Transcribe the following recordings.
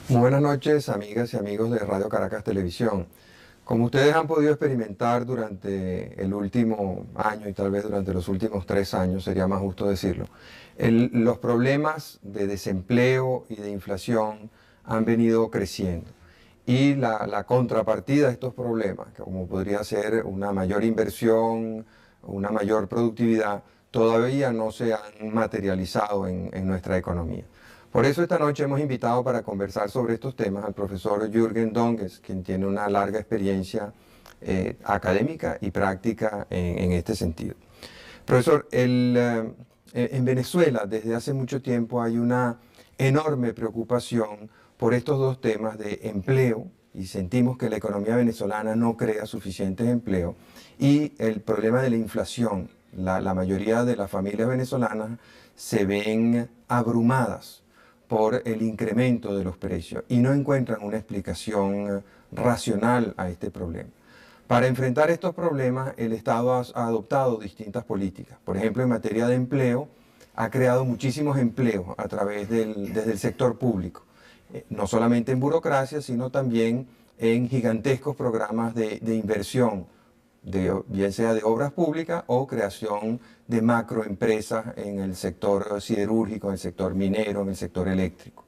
Muy buenas noches, amigas y amigos de Radio Caracas Televisión. Como ustedes han podido experimentar durante el último año y tal vez durante los últimos 3 años, sería más justo decirlo, los problemas de desempleo y de inflación han venido creciendo. Y la contrapartida de estos problemas, como podría ser una mayor inversión, una mayor productividad, todavía no se han materializado en nuestra economía. Por eso esta noche hemos invitado para conversar sobre estos temas al profesor Jürgen Donges, quien tiene una larga experiencia académica y práctica en este sentido. Profesor, en Venezuela desde hace mucho tiempo hay una enorme preocupación por estos dos temas de empleo, y sentimos que la economía venezolana no crea suficientes empleos, y el problema de la inflación. La mayoría de las familias venezolanas se ven abrumadas por el incremento de los precios y no encuentran una explicación racional a este problema. Para enfrentar estos problemas, el Estado ha adoptado distintas políticas. Por ejemplo, en materia de empleo, ha creado muchísimos empleos a través desde el sector público. No solamente en burocracia, sino también en gigantescos programas de inversión, bien sea de obras públicas o creación de macroempresas en el sector siderúrgico, en el sector minero, en el sector eléctrico.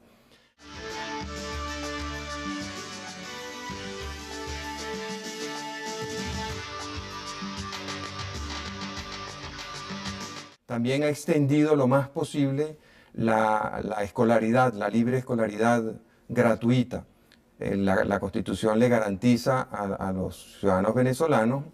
También ha extendido lo más posible la escolaridad, la libre escolaridad gratuita. La Constitución le garantiza a los ciudadanos venezolanos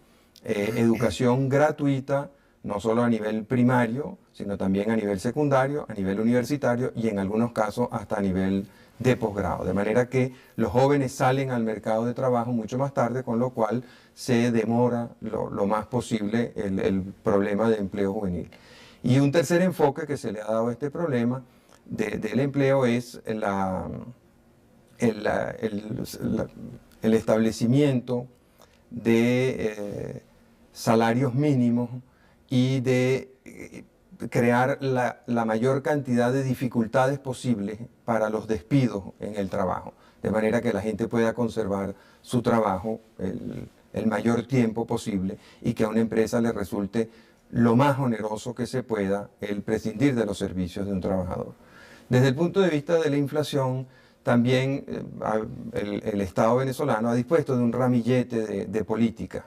educación gratuita, no solo a nivel primario, sino también a nivel secundario, a nivel universitario y en algunos casos hasta a nivel de posgrado. De manera que los jóvenes salen al mercado de trabajo mucho más tarde, con lo cual se demora lo más posible el problema de empleo juvenil. Y un tercer enfoque que se le ha dado a este problema del empleo es el establecimiento de salarios mínimos y de crear la mayor cantidad de dificultades posibles para los despidos en el trabajo, de manera que la gente pueda conservar su trabajo el mayor tiempo posible y que a una empresa le resulte lo más oneroso que se pueda el prescindir de los servicios de un trabajador. Desde el punto de vista de la inflación, también el Estado venezolano ha dispuesto de un ramillete de políticas.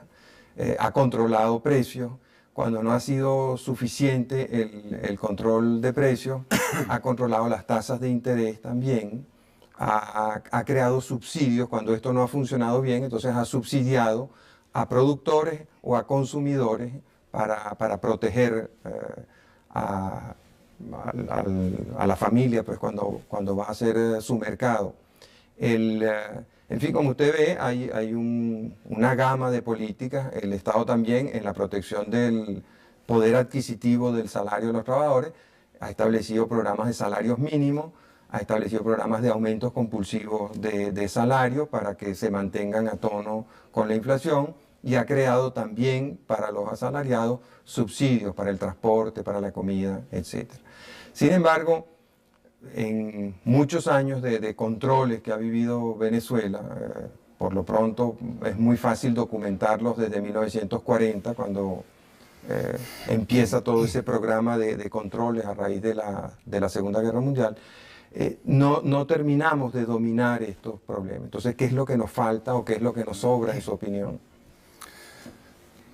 Ha controlado precios. Cuando no ha sido suficiente el control de precios, ha controlado las tasas de interés también. Ha creado subsidios cuando esto no ha funcionado bien, entonces ha subsidiado a productores o a consumidores para proteger a la familia, pues cuando va a hacer su mercado. En fin, como usted ve, hay una gama de políticas. El Estado también, en la protección del poder adquisitivo del salario de los trabajadores, ha establecido programas de salarios mínimos, ha establecido programas de aumentos compulsivos de salario para que se mantengan a tono con la inflación, y ha creado también para los asalariados subsidios para el transporte, para la comida, etc. Sin embargo, en muchos años de controles que ha vivido Venezuela, por lo pronto es muy fácil documentarlos desde 1940, cuando empieza todo ese programa de controles a raíz de la Segunda Guerra Mundial, no terminamos de dominar estos problemas. Entonces, ¿qué es lo que nos falta o qué es lo que nos sobra, en su opinión?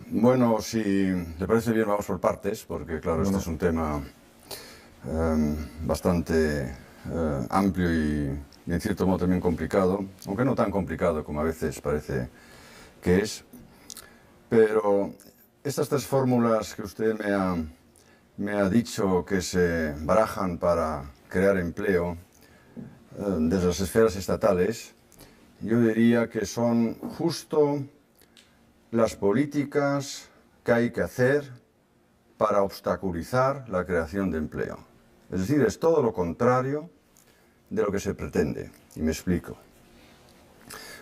Bueno, si le parece bien, vamos por partes, porque claro, este es un tema bastante amplio y en cierto modo también complicado, aunque no tan complicado como a veces parece que es. Pero estas 3 fórmulas que usted me ha dicho que se barajan para crear empleo desde las esferas estatales, yo diría que son justo las políticas que hay que hacer para obstaculizar la creación de empleo. Es decir, es todo lo contrario de lo que se pretende. Y me explico.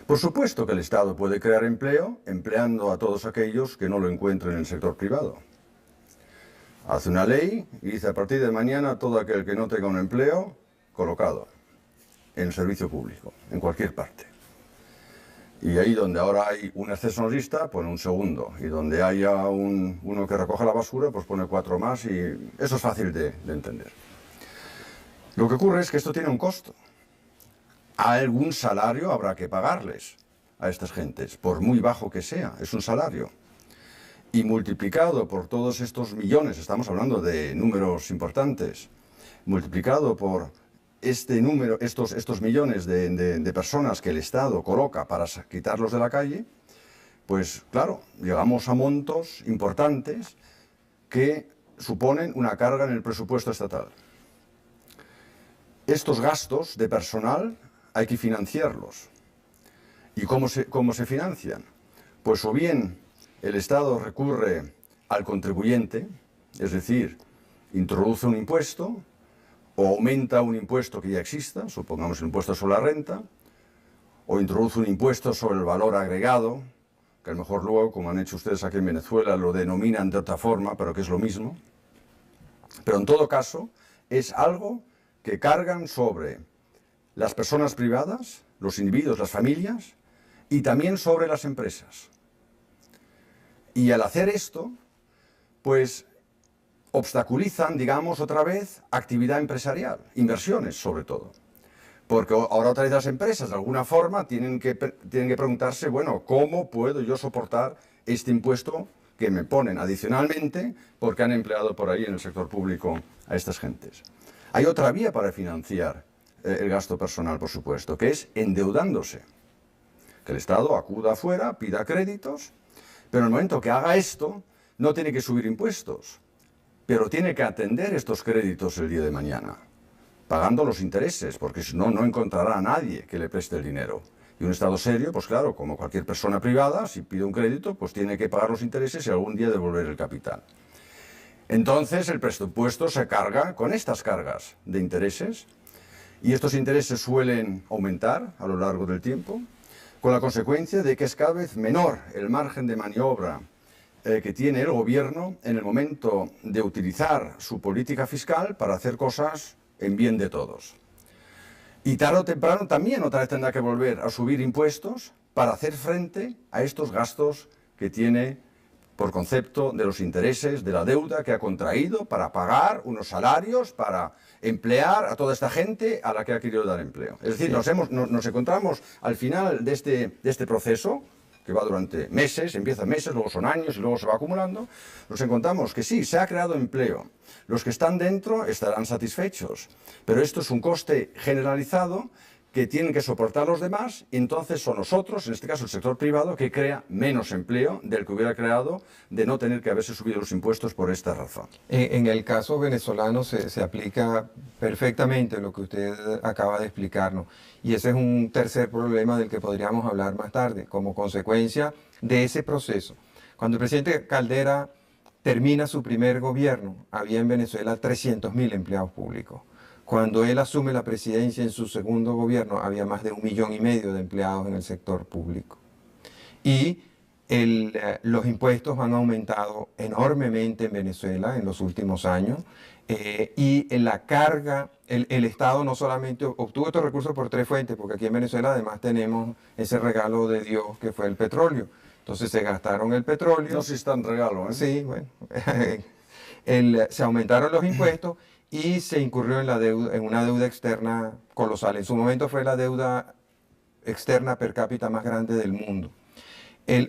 Por supuesto que el Estado puede crear empleo empleando a todos aquellos que no lo encuentren en el sector privado. Hace una ley y dice: a partir de mañana todo aquel que no tenga un empleo colocado en el servicio público, en cualquier parte. Y ahí donde ahora hay un ascensorista, pone un segundo. Y donde haya uno que recoge la basura, pues pone 4 más, y eso es fácil de entender. Lo que ocurre es que esto tiene un costo. Algún salario habrá que pagarles a estas gentes, por muy bajo que sea, es un salario. Y multiplicado por todos estos millones, estamos hablando de números importantes, multiplicado por este número, estos millones de personas que el Estado coloca para quitarlos de la calle, pues claro, llegamos a montos importantes que suponen una carga en el presupuesto estatal. Estos gastos de personal hay que financiarlos. ¿Y cómo se financian? Pues o bien el Estado recurre al contribuyente, es decir, introduce un impuesto o aumenta un impuesto que ya exista, supongamos el impuesto sobre la renta, o introduce un impuesto sobre el valor agregado, que a lo mejor luego, como han hecho ustedes aquí en Venezuela, lo denominan de otra forma, pero que es lo mismo. Pero en todo caso, es algo que cargan sobre las personas privadas, los individuos, las familias, y también sobre las empresas. Y al hacer esto, pues obstaculizan, digamos, otra vez, actividad empresarial, inversiones sobre todo. Porque ahora otra vez las empresas, de alguna forma, tienen que preguntarse, bueno, ¿cómo puedo yo soportar este impuesto que me ponen adicionalmente porque han empleado por ahí en el sector público a estas gentes? Hay otra vía para financiar el gasto personal, por supuesto, que es endeudándose. Que el Estado acuda afuera, pida créditos, pero en el momento que haga esto, no tiene que subir impuestos, pero tiene que atender estos créditos el día de mañana, pagando los intereses, porque si no, no encontrará a nadie que le preste el dinero. Y un Estado serio, pues claro, como cualquier persona privada, si pide un crédito, pues tiene que pagar los intereses y algún día devolver el capital. Entonces el presupuesto se carga con estas cargas de intereses, y estos intereses suelen aumentar a lo largo del tiempo, con la consecuencia de que es cada vez menor el margen de maniobra que tiene el gobierno en el momento de utilizar su política fiscal para hacer cosas en bien de todos. Y tarde o temprano también otra vez tendrá que volver a subir impuestos para hacer frente a estos gastos que tiene por concepto de los intereses de la deuda que ha contraído para pagar unos salarios, para emplear a toda esta gente a la que ha querido dar empleo. Es decir, nos encontramos al final de este proceso, que va durante meses, empieza meses, luego son años y luego se va acumulando, nos encontramos que sí, se ha creado empleo. Los que están dentro estarán satisfechos, pero esto es un coste generalizado que tienen que soportar los demás, y entonces son nosotros, en este caso el sector privado, que crea menos empleo del que hubiera creado de no tener que haberse subido los impuestos por esta razón. En el caso venezolano se aplica perfectamente lo que usted acaba de explicarnos, y ese es un tercer problema del que podríamos hablar más tarde, como consecuencia de ese proceso. Cuando el presidente Caldera termina su primer gobierno, había en Venezuela 300.000 empleados públicos. Cuando él asume la presidencia en su segundo gobierno, había más de 1,5 millones de empleados en el sector público. Y los impuestos han aumentado enormemente en Venezuela en los últimos años. Y en la carga, el Estado no solamente obtuvo estos recursos por 3 fuentes, porque aquí en Venezuela además tenemos ese regalo de Dios que fue el petróleo. Entonces se gastaron el petróleo. No sé si está en regalo, ¿eh? Sí, bueno. Se aumentaron los impuestos y se incurrió en una deuda externa colosal. En su momento fue la deuda externa per cápita más grande del mundo.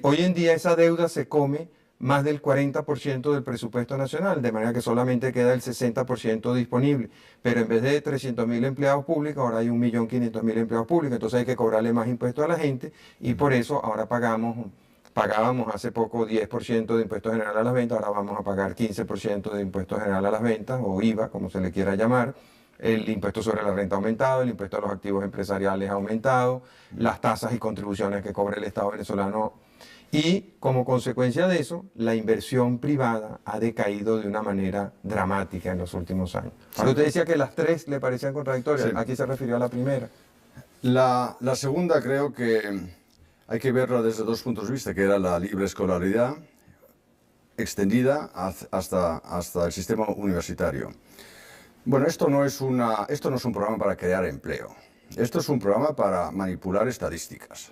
Hoy en día esa deuda se come más del 40% del presupuesto nacional, de manera que solamente queda el 60% disponible. Pero en vez de 300.000 empleados públicos, ahora hay 1.500.000 empleados públicos, entonces hay que cobrarle más impuestos a la gente, y por eso ahora pagábamos hace poco 10% de impuesto general a las ventas, ahora vamos a pagar 15% de impuesto general a las ventas, o IVA, como se le quiera llamar. El impuesto sobre la renta ha aumentado, el impuesto a los activos empresariales ha aumentado, las tasas y contribuciones que cobra el Estado venezolano. Y como consecuencia de eso, la inversión privada ha decaído de una manera dramática en los últimos años. Ahora, usted decía que las 3 le parecían contradictorias, sí. Aquí se refirió a la primera. La segunda creo que hay que verla desde 2 puntos de vista, que era la libre escolaridad extendida hasta el sistema universitario. Bueno, esto no es un programa para crear empleo. Esto es un programa para manipular estadísticas.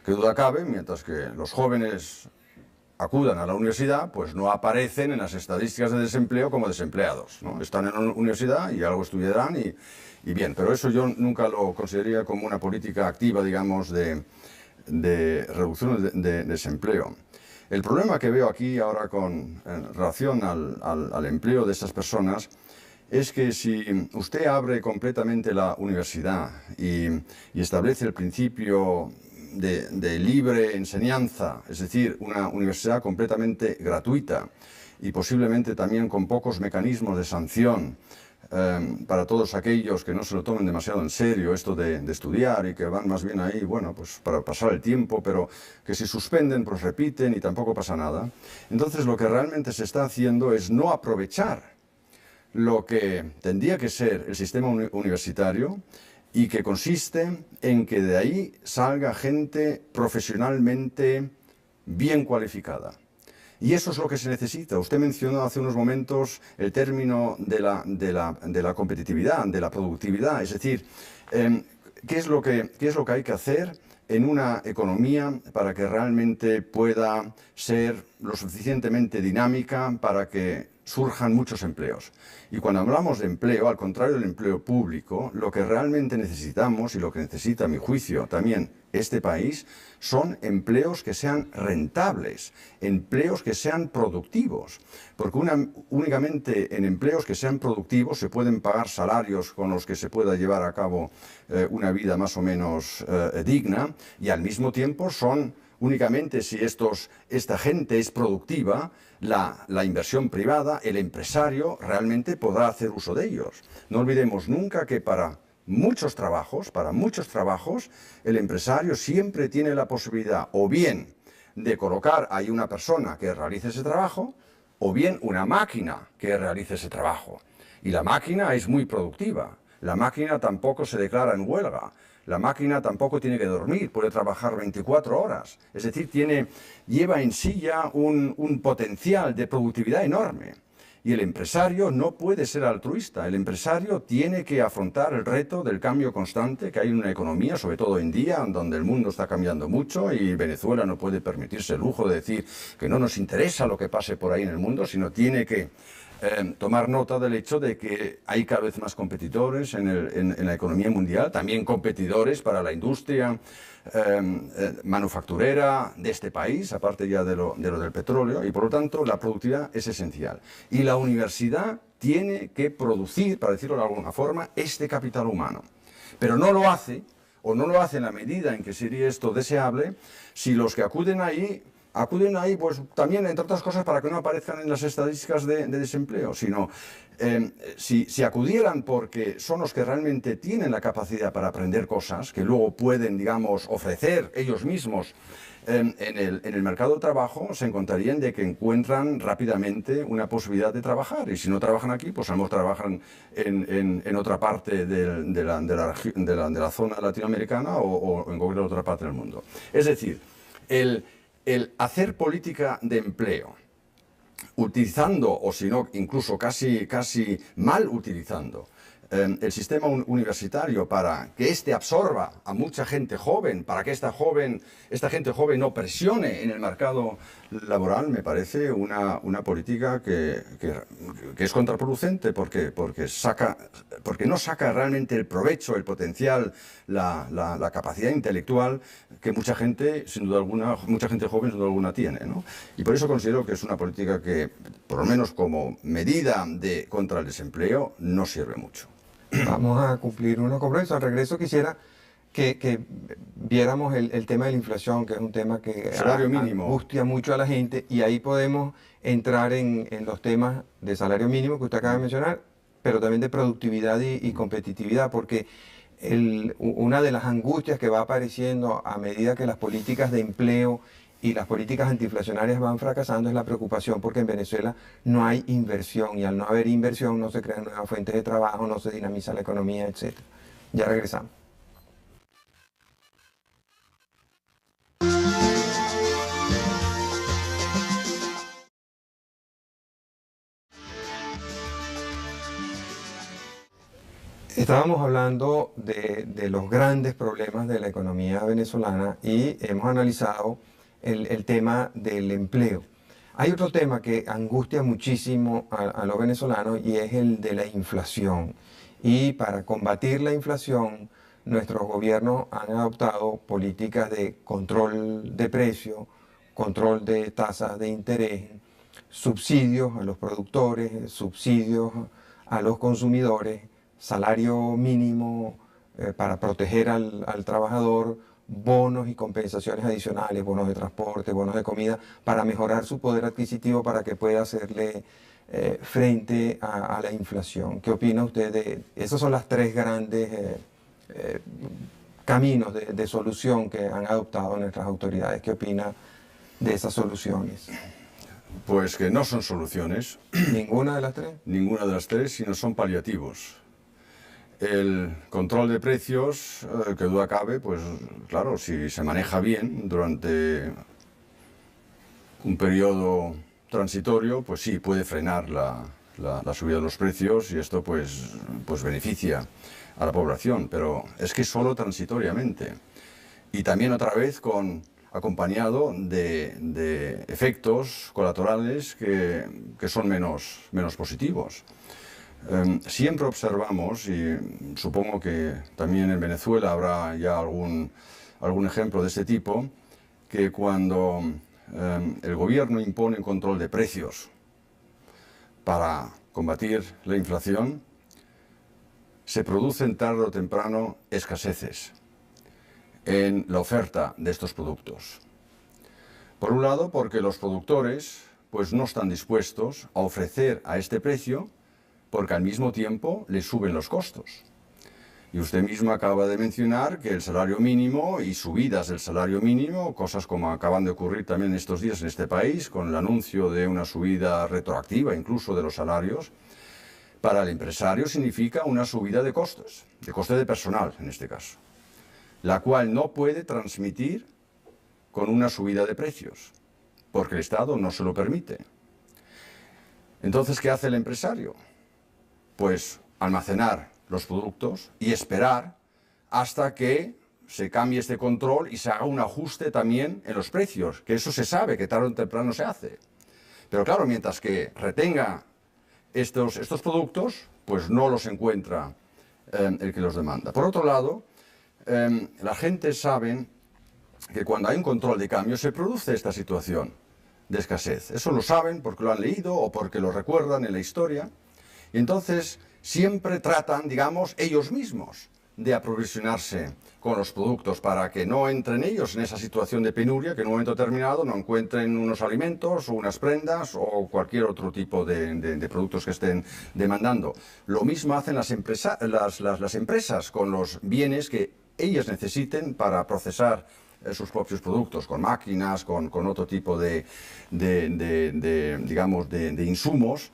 Que duda cabe, mientras que los jóvenes acudan a la universidad, pues no aparecen en las estadísticas de desempleo como desempleados, ¿no? Están en la universidad y algo estudiarán y bien, pero eso yo nunca lo consideraría como una política activa, digamos, de reducción de desempleo. El problema que veo aquí ahora en relación al empleo de estas personas es que si usted abre completamente la universidad y establece el principio de libre enseñanza, es decir, una universidad completamente gratuita y posiblemente también con pocos mecanismos de sanción para todos aquellos que no se lo tomen demasiado en serio esto de estudiar y que van más bien ahí, bueno, pues para pasar el tiempo, pero que si suspenden, pues repiten y tampoco pasa nada. Entonces lo que realmente se está haciendo es no aprovechar lo que tendría que ser el sistema universitario y que consiste en que de ahí salga gente profesionalmente bien cualificada. Y eso es lo que se necesita. Usted mencionó hace unos momentos el término de la competitividad, de la productividad. Es decir, ¿qué es lo que hay que hacer en una economía para que realmente pueda ser lo suficientemente dinámica para que surjan muchos empleos? Y cuando hablamos de empleo, al contrario del empleo público, lo que realmente necesitamos y lo que necesita, a mi juicio, también este país, son empleos que sean rentables, empleos que sean productivos, porque únicamente en empleos que sean productivos se pueden pagar salarios con los que se pueda llevar a cabo una vida más o menos digna, y al mismo tiempo son únicamente si esta gente es productiva, la inversión privada, el empresario realmente podrá hacer uso de ellos. No olvidemos nunca que para muchos trabajos, el empresario siempre tiene la posibilidad o bien de colocar ahí una persona que realice ese trabajo, o bien una máquina que realice ese trabajo. Y la máquina es muy productiva. La máquina tampoco se declara en huelga. La máquina tampoco tiene que dormir, puede trabajar 24 horas. Es decir, lleva en sí ya un potencial de productividad enorme. Y el empresario no puede ser altruista. El empresario tiene que afrontar el reto del cambio constante que hay en una economía, sobre todo hoy en día, donde el mundo está cambiando mucho y Venezuela no puede permitirse el lujo de decir que no nos interesa lo que pase por ahí en el mundo, sino tiene que tomar nota del hecho de que hay cada vez más competidores en la economía mundial, también competidores para la industria manufacturera de este país, aparte ya de lo del petróleo, y por lo tanto la productividad es esencial. Y la universidad tiene que producir, para decirlo de alguna forma, este capital humano. Pero no lo hace, o no lo hace en la medida en que sería esto deseable, si los que acuden ahí pues también, entre otras cosas, para que no aparezcan en las estadísticas de desempleo, sino si acudieran porque son los que realmente tienen la capacidad para aprender cosas, que luego pueden, digamos, ofrecer ellos mismos en el mercado de trabajo, se encontrarían de que encuentran rápidamente una posibilidad de trabajar. Y si no trabajan aquí, pues a lo mejor trabajan en otra parte de la zona latinoamericana o en cualquier otra parte del mundo. Es decir, el hacer política de empleo, utilizando, o si no, incluso casi mal utilizando, el sistema universitario para que éste absorba a mucha gente joven, para que esta gente joven no presione en el mercado laboral, me parece una política que es contraproducente porque no saca realmente el provecho, el potencial, la capacidad intelectual que mucha gente joven sin duda alguna tiene, ¿no? Y por eso considero que es una política que, por lo menos como medida contra el desempleo, no sirve mucho. Vamos a cumplir unos compromisos. Al regreso quisiera que viéramos el tema de la inflación, que es un tema que salario mínimo angustia mucho a la gente, y ahí podemos entrar en los temas de salario mínimo que usted acaba de mencionar, pero también de productividad y competitividad, porque una de las angustias que va apareciendo a medida que las políticas de empleo y las políticas antiinflacionarias van fracasando es la preocupación porque en Venezuela no hay inversión, y al no haber inversión no se crean nuevas fuentes de trabajo, no se dinamiza la economía, etc. Ya regresamos. Estábamos hablando de los grandes problemas de la economía venezolana y hemos analizado el tema del empleo. Hay otro tema que angustia muchísimo a los venezolanos y es el de la inflación. Y para combatir la inflación, nuestros gobiernos han adoptado políticas de control de precios, control de tasas de interés, subsidios a los productores, subsidios a los consumidores, salario mínimo para proteger al trabajador, bonos y compensaciones adicionales, bonos de transporte, bonos de comida, para mejorar su poder adquisitivo para que pueda hacerle frente a la inflación. ¿Qué opina usted de esos? Son las tres grandes caminos de solución que han adoptado nuestras autoridades. ¿Qué opina de esas soluciones? Pues que no son soluciones. ¿Ninguna de las tres? Ninguna de las tres, sino son paliativos. El control de precios, que duda cabe, pues claro, si se maneja bien durante un periodo transitorio, pues sí, puede frenar la subida de los precios y esto pues beneficia a la población, pero es que solo transitoriamente. Y también otra vez acompañado de efectos colaterales que son menos positivos. Siempre observamos, y supongo que también en Venezuela habrá ya algún ejemplo de este tipo, que cuando el gobierno impone un control de precios para combatir la inflación, se producen tarde o temprano escaseces en la oferta de estos productos. Por un lado, porque los productores pues no están dispuestos a ofrecer a este precio, porque al mismo tiempo les suben los costos. Y usted mismo acaba de mencionar que el salario mínimo y subidas del salario mínimo, cosas como acaban de ocurrir también estos días en este país, con el anuncio de una subida retroactiva incluso de los salarios, para el empresario significa una subida de costes, de coste de personal en este caso, la cual no puede transmitir con una subida de precios, porque el Estado no se lo permite. Entonces, ¿qué hace el empresario? Pues almacenar los productos y esperar hasta que se cambie este control y se haga un ajuste también en los precios, que eso se sabe que tarde o temprano se hace. Pero claro, mientras que retenga estos productos, pues no los encuentra el que los demanda. Por otro lado, la gente sabe que cuando hay un control de cambio se produce esta situación de escasez. Eso lo saben porque lo han leído o porque lo recuerdan en la historia. Y entonces siempre tratan, digamos, ellos mismos de aprovisionarse con los productos para que no entren ellos en esa situación de penuria, que en un momento determinado no encuentren unos alimentos o unas prendas o cualquier otro tipo de productos que estén demandando. Lo mismo hacen las empresas con los bienes que ellas necesiten para procesar sus propios productos, con máquinas, con otro tipo digamos, de insumos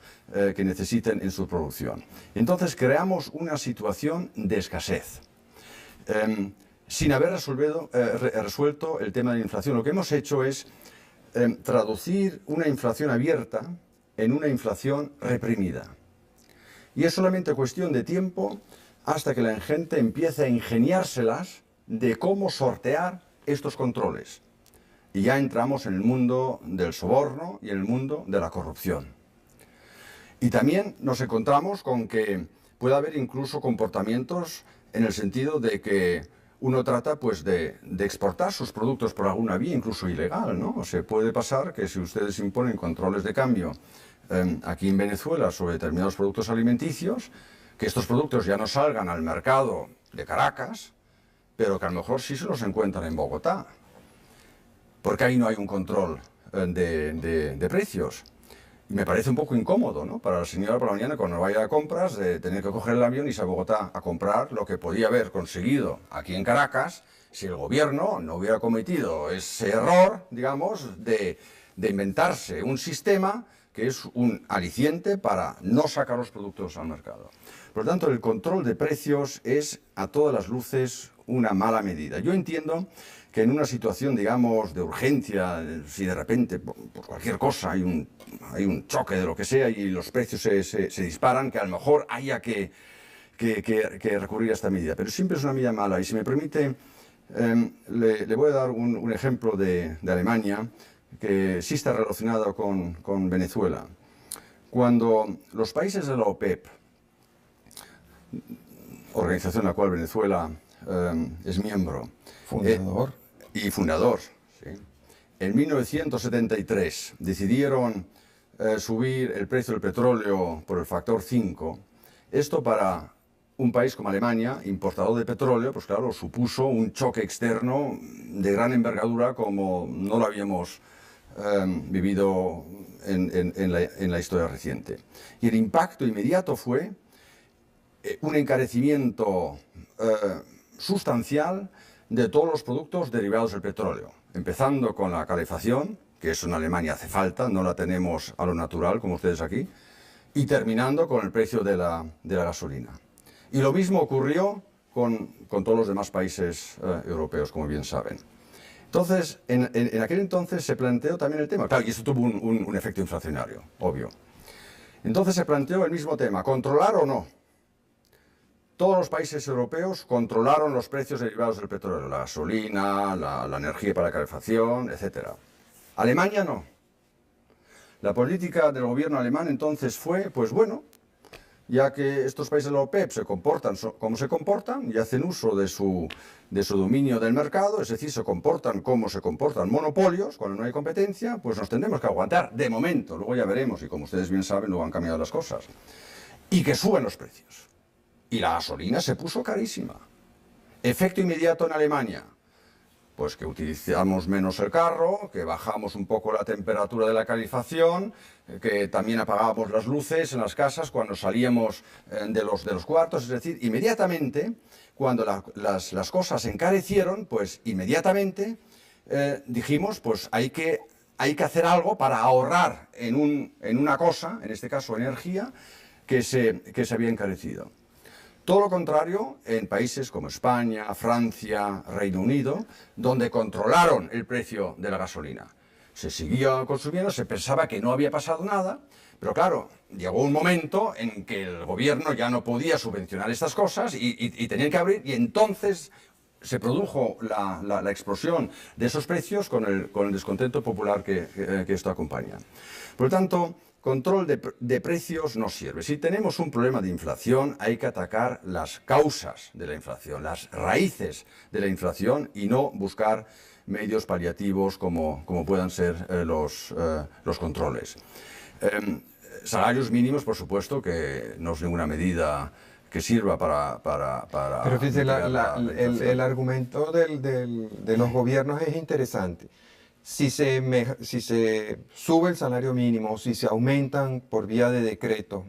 que necesiten en su producción. Entonces creamos una situación de escasez, sin haber resuelto el tema de la inflación. Lo que hemos hecho es traducir una inflación abierta en una inflación reprimida. Y es solamente cuestión de tiempo hasta que la gente empiece a ingeniárselas de cómo sortear estos controles. Y ya entramos en el mundo del soborno y en el mundo de la corrupción. Y también nos encontramos con que puede haber incluso comportamientos en el sentido de que uno trata pues de exportar sus productos por alguna vía, incluso ilegal, ¿no? O sea, puede pasar que si ustedes imponen controles de cambio aquí en Venezuela sobre determinados productos alimenticios, que estos productos ya no salgan al mercado de Caracas, pero que a lo mejor sí se los encuentran en Bogotá, porque ahí no hay un control de precios. Y me parece un poco incómodo, ¿no?, para la señora por la mañana cuando vaya a compras, de tener que coger el avión y irse a Bogotá a comprar lo que podía haber conseguido aquí en Caracas si el gobierno no hubiera cometido ese error, digamos, de inventarse un sistema que es un aliciente para no sacar los productos al mercado. Por lo tanto, el control de precios es a todas las luces una mala medida. Yo entiendo que en una situación, digamos, de urgencia, si de repente por cualquier cosa hay un choque de lo que sea y los precios se disparan, que a lo mejor haya que que recurrir a esta medida, pero siempre es una medida mala. Y si me permite, le voy a dar un ejemplo de Alemania que sí está relacionado con Venezuela. Cuando los países de la OPEP, organización en la cual Venezuela es miembro, Fundador. y fundador, ¿sí? En 1973 decidieron subir el precio del petróleo por el factor 5. Esto para un país como Alemania, importador de petróleo, pues claro, supuso un choque externo de gran envergadura como no lo habíamos vivido en la historia reciente. Y el impacto inmediato fue un encarecimiento sustancial de todos los productos derivados del petróleo, empezando con la calefacción, que eso en Alemania hace falta, no la tenemos a lo natural como ustedes aquí, y terminando con el precio de la gasolina. Y lo mismo ocurrió con todos los demás países europeos, como bien saben. Entonces, en aquel entonces se planteó también el tema, claro, y esto tuvo un efecto inflacionario, obvio. Entonces se planteó el mismo tema, ¿controlar o no? Todos los países europeos controlaron los precios derivados del petróleo, la gasolina, la energía para la calefacción, etc. Alemania no. La política del gobierno alemán entonces fue, pues bueno, ya que estos países de la OPEP se comportan como se comportan y hacen uso de su dominio del mercado, es decir, se comportan como se comportan monopolios, cuando no hay competencia, pues nos tendremos que aguantar de momento, luego ya veremos, y como ustedes bien saben, luego han cambiado las cosas, y que suben los precios. Y la gasolina se puso carísima. Efecto inmediato en Alemania. Pues que utilizamos menos el carro, que bajamos un poco la temperatura de la calefacción, que también apagábamos las luces en las casas cuando salíamos de los cuartos. Es decir, inmediatamente, cuando las cosas se encarecieron, pues inmediatamente dijimos, pues hay que hacer algo para ahorrar en una cosa, en este caso energía, que se había encarecido. Todo lo contrario en países como España, Francia, Reino Unido, donde controlaron el precio de la gasolina. Se siguió consumiendo, se pensaba que no había pasado nada, pero claro, llegó un momento en que el gobierno ya no podía subvencionar estas cosas y tenían que abrir, y entonces se produjo la explosión de esos precios con el descontento popular que esto acompaña. Por lo tanto, control de precios no sirve. Si tenemos un problema de inflación, hay que atacar las causas de la inflación, las raíces de la inflación, y no buscar medios paliativos como puedan ser los controles. Salarios mínimos, por supuesto, que no es ninguna medida que sirva para Pero fíjese, el argumento de los gobiernos es interesante. Si se sube el salario mínimo, si se aumentan por vía de decreto,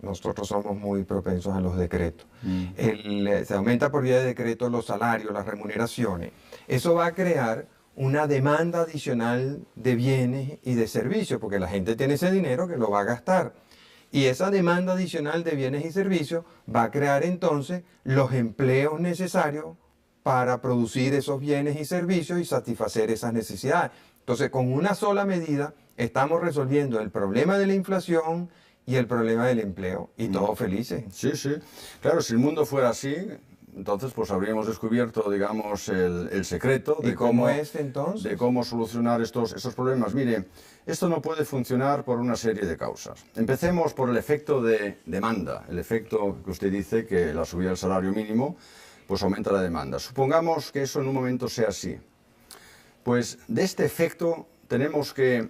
nosotros somos muy propensos a los decretos, se aumenta por vía de decreto los salarios, las remuneraciones, eso va a crear una demanda adicional de bienes y de servicios, porque la gente tiene ese dinero que lo va a gastar. Y esa demanda adicional de bienes y servicios va a crear entonces los empleos necesarios para producir esos bienes y servicios y satisfacer esas necesidades. Entonces, con una sola medida estamos resolviendo el problema de la inflación y el problema del empleo, y todos felices. Sí, sí. Claro, si el mundo fuera así, entonces pues habríamos descubierto, digamos, el secreto de cómo es entonces, de cómo solucionar estos problemas. Mire, esto no puede funcionar por una serie de causas. Empecemos por el efecto de demanda, el efecto que usted dice, que la subida del salario mínimo pues aumenta la demanda. Supongamos que eso en un momento sea así. Pues de este efecto tenemos que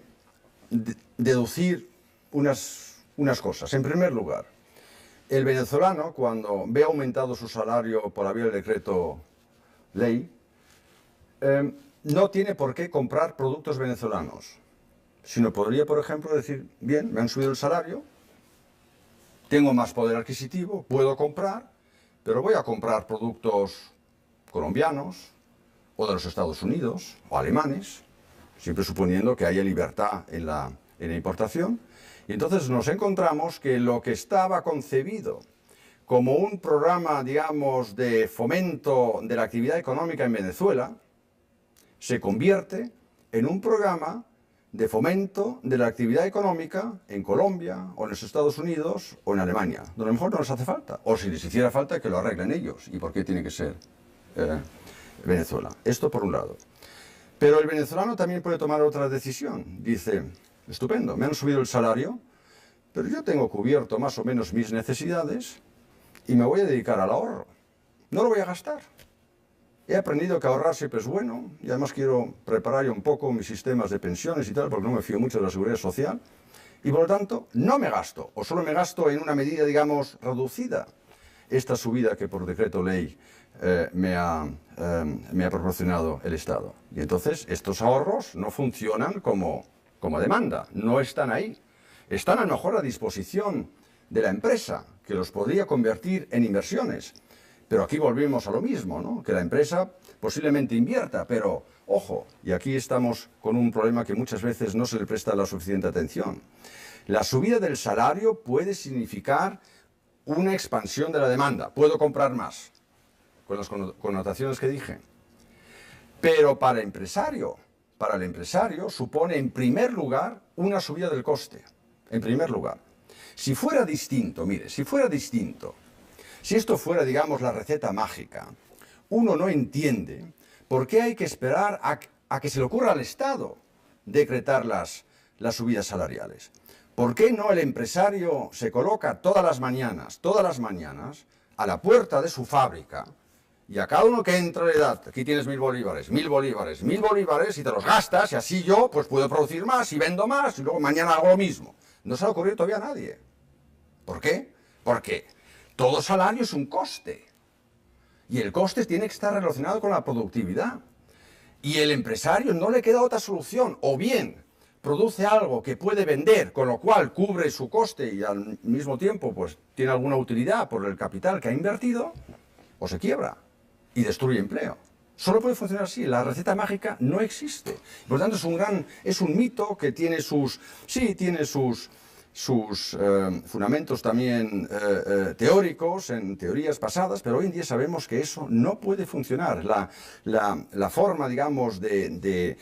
deducir unas cosas. En primer lugar, el venezolano, cuando ve aumentado su salario por la vía del decreto ley, no tiene por qué comprar productos venezolanos, sino podría, por ejemplo, decir, bien, me han subido el salario, tengo más poder adquisitivo, puedo comprar, pero voy a comprar productos colombianos, o de los Estados Unidos, o alemanes, siempre suponiendo que haya libertad en la importación. Y entonces nos encontramos que lo que estaba concebido como un programa, digamos, de fomento de la actividad económica en Venezuela, se convierte en un programa de fomento de la actividad económica en Colombia o en los Estados Unidos o en Alemania, donde a lo mejor no les hace falta, o si les hiciera falta que lo arreglen ellos. ¿Y por qué tiene que ser Venezuela? Esto por un lado. Pero el venezolano también puede tomar otra decisión. Dice, estupendo, me han subido el salario, pero yo tengo cubierto más o menos mis necesidades y me voy a dedicar al ahorro. No lo voy a gastar. He aprendido que ahorrar siempre es bueno y además quiero preparar yo un poco mis sistemas de pensiones y tal, porque no me fío mucho de la seguridad social. Y por lo tanto, no me gasto, o solo me gasto en una medida, digamos, reducida, esta subida que por decreto ley me ha proporcionado el Estado. Y entonces, estos ahorros no funcionan como demanda, no están ahí. Están a lo mejor a disposición de la empresa, que los podría convertir en inversiones. Pero aquí volvemos a lo mismo, ¿no? Que la empresa posiblemente invierta, pero, ojo, y aquí estamos con un problema que muchas veces no se le presta la suficiente atención. La subida del salario puede significar una expansión de la demanda. Puedo comprar más, con las connotaciones que dije. Pero para el empresario supone en primer lugar una subida del coste. En primer lugar. Si fuera distinto, mire, si esto fuera, digamos, la receta mágica, uno no entiende por qué hay que esperar a que se le ocurra al Estado decretar las subidas salariales. ¿Por qué no el empresario se coloca todas las mañanas, a la puerta de su fábrica y a cada uno que entra le da, aquí tienes 1000 bolívares, 1000 bolívares, 1000 bolívares y te los gastas y así yo pues puedo producir más y vendo más y luego mañana hago lo mismo? No se le ha ocurrido todavía a nadie. ¿Por qué? Porque todo salario es un coste. Y el coste tiene que estar relacionado con la productividad. Y el empresario no le queda otra solución. O bien produce algo que puede vender, con lo cual cubre su coste y al mismo tiempo pues tiene alguna utilidad por el capital que ha invertido, o se quiebra y destruye empleo. Solo puede funcionar así. La receta mágica no existe. Por lo tanto, es un mito que tiene sus fundamentos también teóricos, en teorías pasadas, pero hoy en día sabemos que eso no puede funcionar. La forma, digamos, de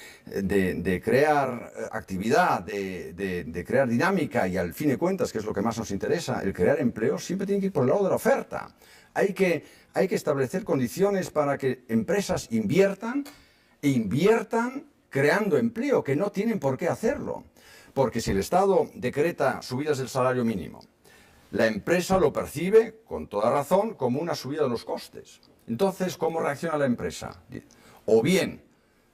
crear actividad, de crear dinámica y al fin de cuentas, que es lo que más nos interesa, el crear empleo, siempre tiene que ir por el lado de la oferta. Hay que establecer condiciones para que empresas inviertan creando empleo, que no tienen por qué hacerlo. Porque si el Estado decreta subidas del salario mínimo, la empresa lo percibe, con toda razón, como una subida de los costes. Entonces, ¿cómo reacciona la empresa? O bien,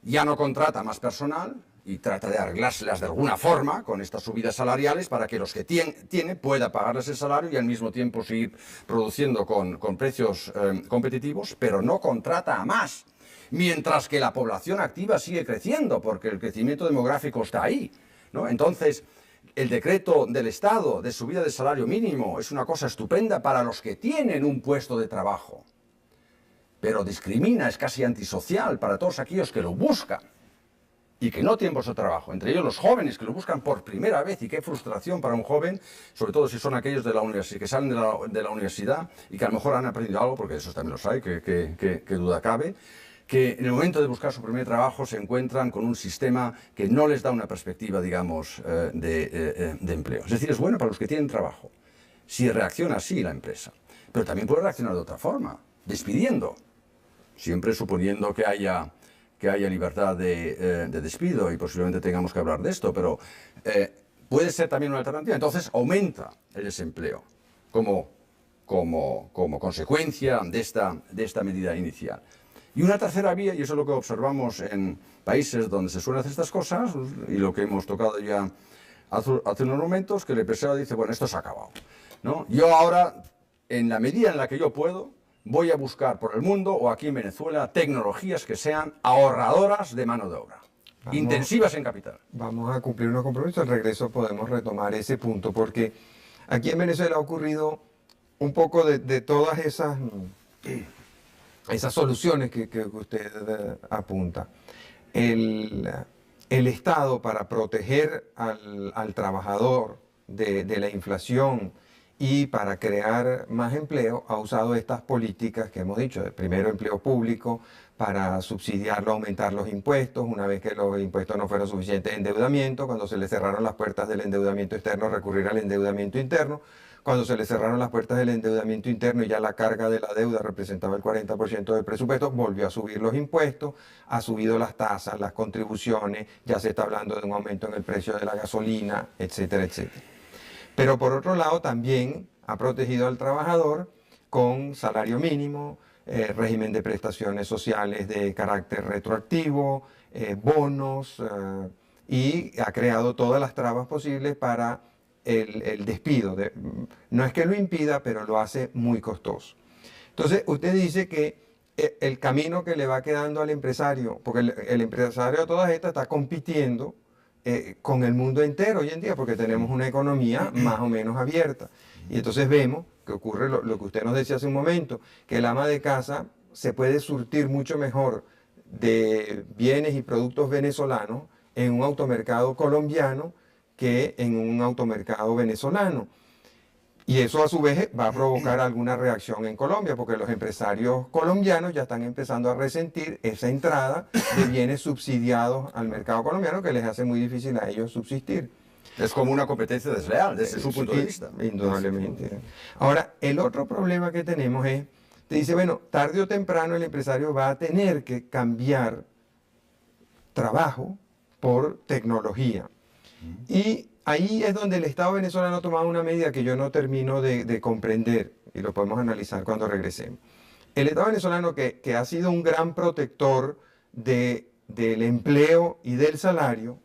ya no contrata más personal y trata de arreglárselas de alguna forma con estas subidas salariales para que los que tiene pueda pagarles el salario y al mismo tiempo seguir produciendo con precios competitivos, pero no contrata a más. Mientras que la población activa sigue creciendo, porque el crecimiento demográfico está ahí, ¿no? Entonces, el decreto del Estado de subida del salario mínimo es una cosa estupenda para los que tienen un puesto de trabajo, pero discrimina, es casi antisocial para todos aquellos que lo buscan y que no tienen puesto de trabajo, entre ellos los jóvenes que lo buscan por primera vez, y qué frustración para un joven, sobre todo si son aquellos de la universidad, que salen de la universidad y que a lo mejor han aprendido algo, porque esos también los hay, que duda cabe, que en el momento de buscar su primer trabajo se encuentran con un sistema que no les da una perspectiva, digamos, de empleo. Es decir, es bueno para los que tienen trabajo, si reacciona así la empresa. Pero también puede reaccionar de otra forma, despidiendo, siempre suponiendo que haya libertad de despido, y posiblemente tengamos que hablar de esto, pero puede ser también una alternativa. Entonces aumenta el desempleo como consecuencia de esta medida inicial. Y una tercera vía, y eso es lo que observamos en países donde se suelen hacer estas cosas, y lo que hemos tocado ya hace unos momentos, que el empresario dice, bueno, esto se ha acabado, ¿no? Yo ahora, en la medida en la que yo puedo, voy a buscar por el mundo o aquí en Venezuela tecnologías que sean ahorradoras de mano de obra, intensivas en capital. Vamos a cumplir unos compromisos. Al regreso podemos retomar ese punto, porque aquí en Venezuela ha ocurrido un poco de todas esas soluciones que usted apunta. El Estado, para proteger al trabajador de la inflación y para crear más empleo ha usado estas políticas que hemos dicho, de primero empleo público, para subsidiarlo, aumentar los impuestos, una vez que los impuestos no fueron suficientes, endeudamiento, cuando se le cerraron las puertas del endeudamiento externo, recurrir al endeudamiento interno, cuando se le cerraron las puertas del endeudamiento interno y ya la carga de la deuda representaba el 40% del presupuesto, volvió a subir los impuestos, ha subido las tasas, las contribuciones, ya se está hablando de un aumento en el precio de la gasolina, etcétera, etcétera. Pero por otro lado también ha protegido al trabajador con salario mínimo, régimen de prestaciones sociales de carácter retroactivo, bonos, y ha creado todas las trabas posibles para el despido. No es que lo impida, pero lo hace muy costoso. Entonces, usted dice que el camino que le va quedando al empresario, porque el empresario de todas estas está compitiendo con el mundo entero hoy en día, porque tenemos una economía más o menos abierta. Y entonces vemos que ocurre lo que usted nos decía hace un momento, que el ama de casa se puede surtir mucho mejor de bienes y productos venezolanos en un automercado colombiano que en un automercado venezolano. Y eso a su vez va a provocar alguna reacción en Colombia, porque los empresarios colombianos ya están empezando a resentir esa entrada de bienes subsidiados al mercado colombiano que les hace muy difícil a ellos subsistir. Es como una competencia desleal desde su punto de vista. Indudablemente. Ahora, el otro problema que tenemos es, te dice, bueno, tarde o temprano el empresario va a tener que cambiar trabajo por tecnología. Y ahí es donde el Estado venezolano ha tomado una medida que yo no termino de comprender, y lo podemos analizar cuando regresemos. El Estado venezolano, que ha sido un gran protector del empleo y del salario,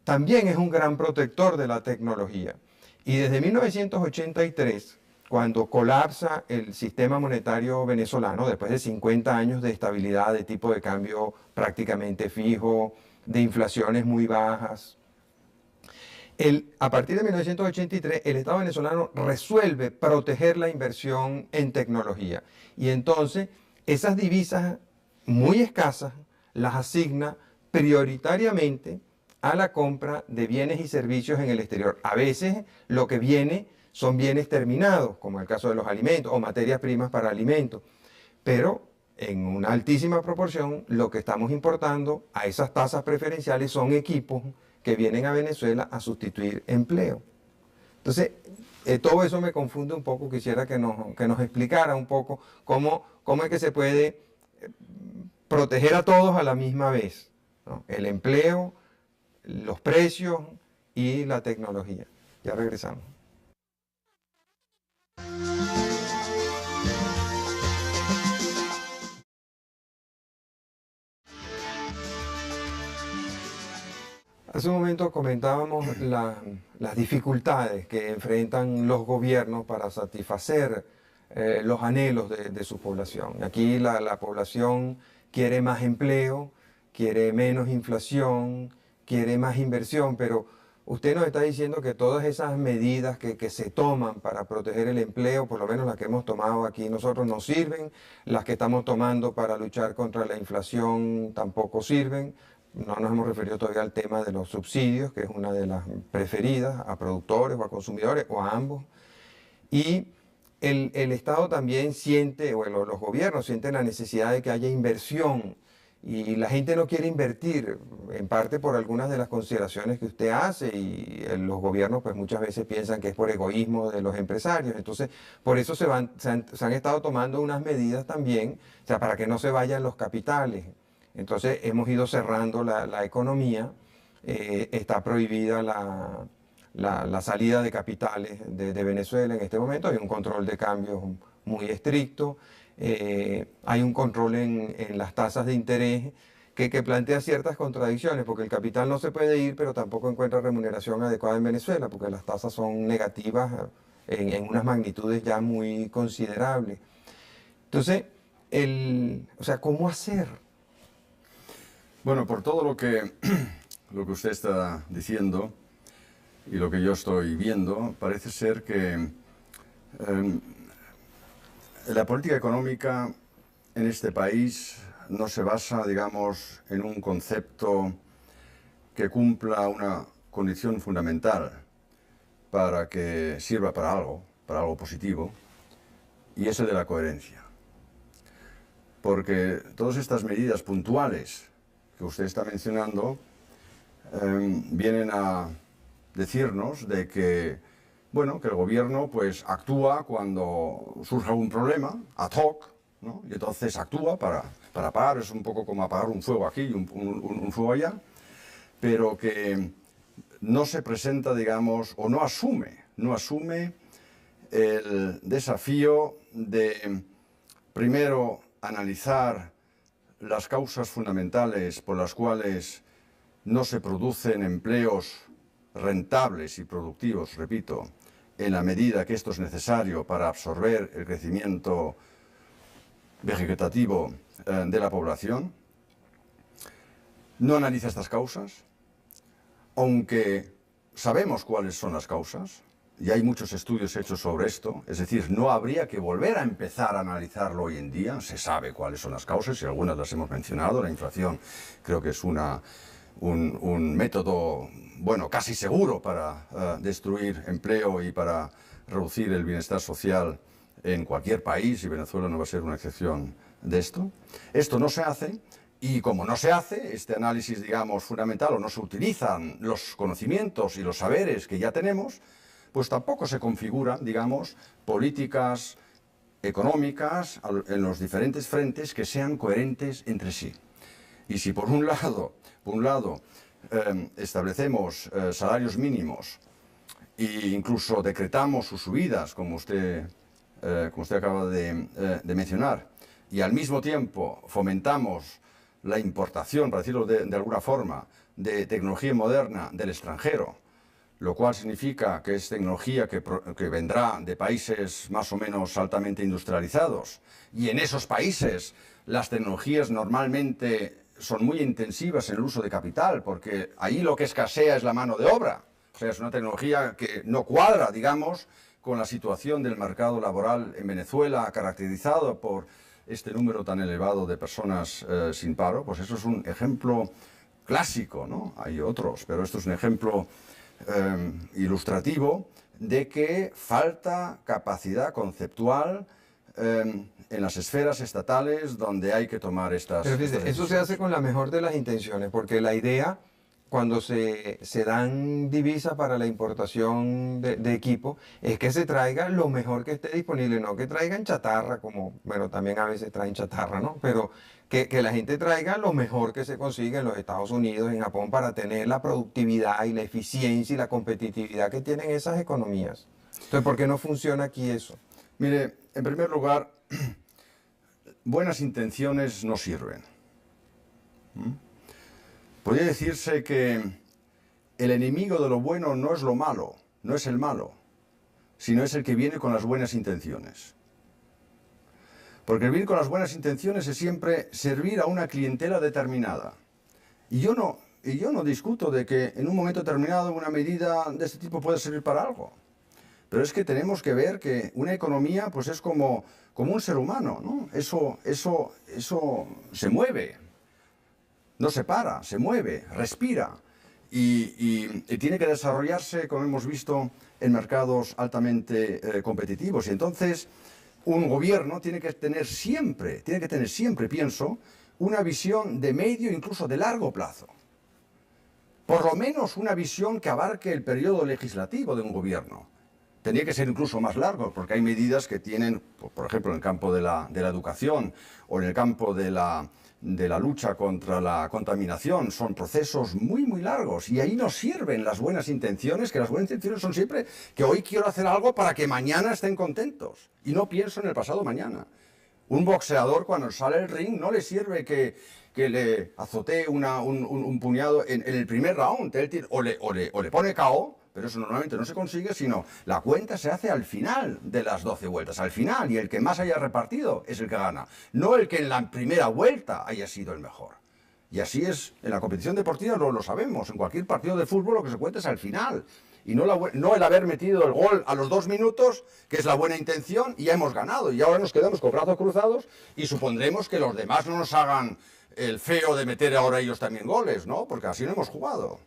también es un gran protector de la tecnología. Y desde 1983, cuando colapsa el sistema monetario venezolano, después de 50 años de estabilidad, de tipo de cambio prácticamente fijo, de inflaciones muy bajas, a partir de 1983, el Estado venezolano resuelve proteger la inversión en tecnología. Y entonces, esas divisas muy escasas las asigna prioritariamente a la compra de bienes y servicios en el exterior. A veces lo que viene son bienes terminados, como el caso de los alimentos o materias primas para alimentos. Pero en una altísima proporción lo que estamos importando a esas tasas preferenciales son equipos que vienen a Venezuela a sustituir empleo. Entonces, todo eso me confunde un poco. Quisiera que nos explicara un poco cómo es que se puede proteger a todos a la misma vez, ¿no? El empleo, los precios y la tecnología. Ya regresamos. Hace un momento comentábamos las dificultades que enfrentan los gobiernos para satisfacer los anhelos de su población. Aquí la población quiere más empleo, quiere menos inflación, quiere más inversión, pero usted nos está diciendo que todas esas medidas que se toman para proteger el empleo, por lo menos las que hemos tomado aquí nosotros, no sirven, las que estamos tomando para luchar contra la inflación tampoco sirven. No nos hemos referido todavía al tema de los subsidios, que es una de las preferidas a productores o a consumidores o a ambos. Y el Estado también siente, o los gobiernos sienten la necesidad de que haya inversión. Y la gente no quiere invertir, en parte por algunas de las consideraciones que usted hace, y los gobiernos pues muchas veces piensan que es por egoísmo de los empresarios. Entonces, por eso se han estado tomando unas medidas también, o sea, para que no se vayan los capitales. Entonces hemos ido cerrando la economía, está prohibida la salida de capitales de Venezuela en este momento, hay un control de cambios muy estricto, hay un control en las tasas de interés que plantea ciertas contradicciones, porque el capital no se puede ir, pero tampoco encuentra remuneración adecuada en Venezuela, porque las tasas son negativas en unas magnitudes ya muy considerables. Entonces, o sea, ¿cómo hacer? Bueno, por todo lo que usted está diciendo y lo que yo estoy viendo, parece ser que la política económica en este país no se basa, digamos, en un concepto que cumpla una condición fundamental para que sirva para algo, para algo positivo, y es el de la coherencia. Porque todas estas medidas puntuales que usted está mencionando vienen a decirnos de que, bueno, que el gobierno pues actúa cuando surge algún problema, ad hoc, ¿no? Y entonces actúa para apagar, es un poco como apagar un fuego aquí y un fuego allá, pero que no se presenta, digamos, o no asume el desafío de, primero, analizar las causas fundamentales por las cuales no se producen empleos rentables y productivos, repito, en la medida que esto es necesario para absorber el crecimiento vegetativo de la población. No analiza estas causas, aunque sabemos cuáles son las causas, y hay muchos estudios hechos sobre esto, es decir, no habría que volver a empezar a analizarlo hoy en día, se sabe cuáles son las causas y algunas las hemos mencionado. La inflación creo que es un método, bueno, casi seguro para destruir empleo y para reducir el bienestar social en cualquier país, y Venezuela no va a ser una excepción de esto. Esto no se hace, y como no se hace este análisis, digamos, fundamental, o no se utilizan los conocimientos y los saberes que ya tenemos, pues tampoco se configuran, digamos, políticas económicas en los diferentes frentes que sean coherentes entre sí. Y si por un lado establecemos salarios mínimos e incluso decretamos sus subidas, como usted acaba de mencionar, y al mismo tiempo fomentamos la importación, para decirlo de alguna forma, de tecnología moderna del extranjero, lo cual significa que es tecnología que vendrá de países más o menos altamente industrializados, y en esos países las tecnologías normalmente son muy intensivas en el uso de capital, porque ahí lo que escasea es la mano de obra. O sea, es una tecnología que no cuadra, digamos, con la situación del mercado laboral en Venezuela, caracterizado por este número tan elevado de personas sin paro. Pues eso es un ejemplo clásico, ¿no? Hay otros, pero esto es un ejemplo ilustrativo de que falta capacidad conceptual en las esferas estatales donde hay que tomar estas decisiones. Eso se hace con la mejor de las intenciones, porque la idea, cuando se dan divisas para la importación de equipo, es que se traiga lo mejor que esté disponible, no que traigan chatarra, como, bueno, también a veces traen chatarra, ¿no? Pero que la gente traiga lo mejor que se consigue en los Estados Unidos, en Japón, para tener la productividad y la eficiencia y la competitividad que tienen esas economías. Entonces, ¿por qué no funciona aquí eso? Mire, en primer lugar, buenas intenciones no sirven. Podría decirse que el enemigo de lo bueno no es lo malo, no es el malo, sino es el que viene con las buenas intenciones. Porque el venir con las buenas intenciones es siempre servir a una clientela determinada. Y yo no discuto de que en un momento determinado una medida de este tipo puede servir para algo. Pero es que tenemos que ver que una economía pues es como un ser humano, ¿no? Eso se mueve, no se para, se mueve, respira. Y tiene que desarrollarse, como hemos visto, en mercados altamente competitivos. Y entonces un gobierno tiene que tener siempre, pienso, una visión de medio, incluso de largo plazo. Por lo menos una visión que abarque el periodo legislativo de un gobierno. Tendría que ser incluso más largo, porque hay medidas que tienen, por ejemplo, en el campo de la educación o en el campo de la lucha contra la contaminación, son procesos muy, muy largos, y ahí nos sirven las buenas intenciones, que las buenas intenciones son siempre que hoy quiero hacer algo para que mañana estén contentos, y no pienso en el pasado mañana. Un boxeador, cuando sale al ring, no le sirve que le azotee un puñado en el primer round, o le pone KO, pero eso normalmente no se consigue, sino la cuenta se hace al final de las 12 vueltas, al final, y el que más haya repartido es el que gana, no el que en la primera vuelta haya sido el mejor. Y así es, en la competición deportiva lo sabemos, en cualquier partido de fútbol lo que se cuenta es al final, y no el haber metido el gol a los 2 minutos, que es la buena intención, y ya hemos ganado, y ahora nos quedamos con brazos cruzados y supondremos que los demás no nos hagan el feo de meter ahora ellos también goles, ¿no? Porque así no hemos jugado,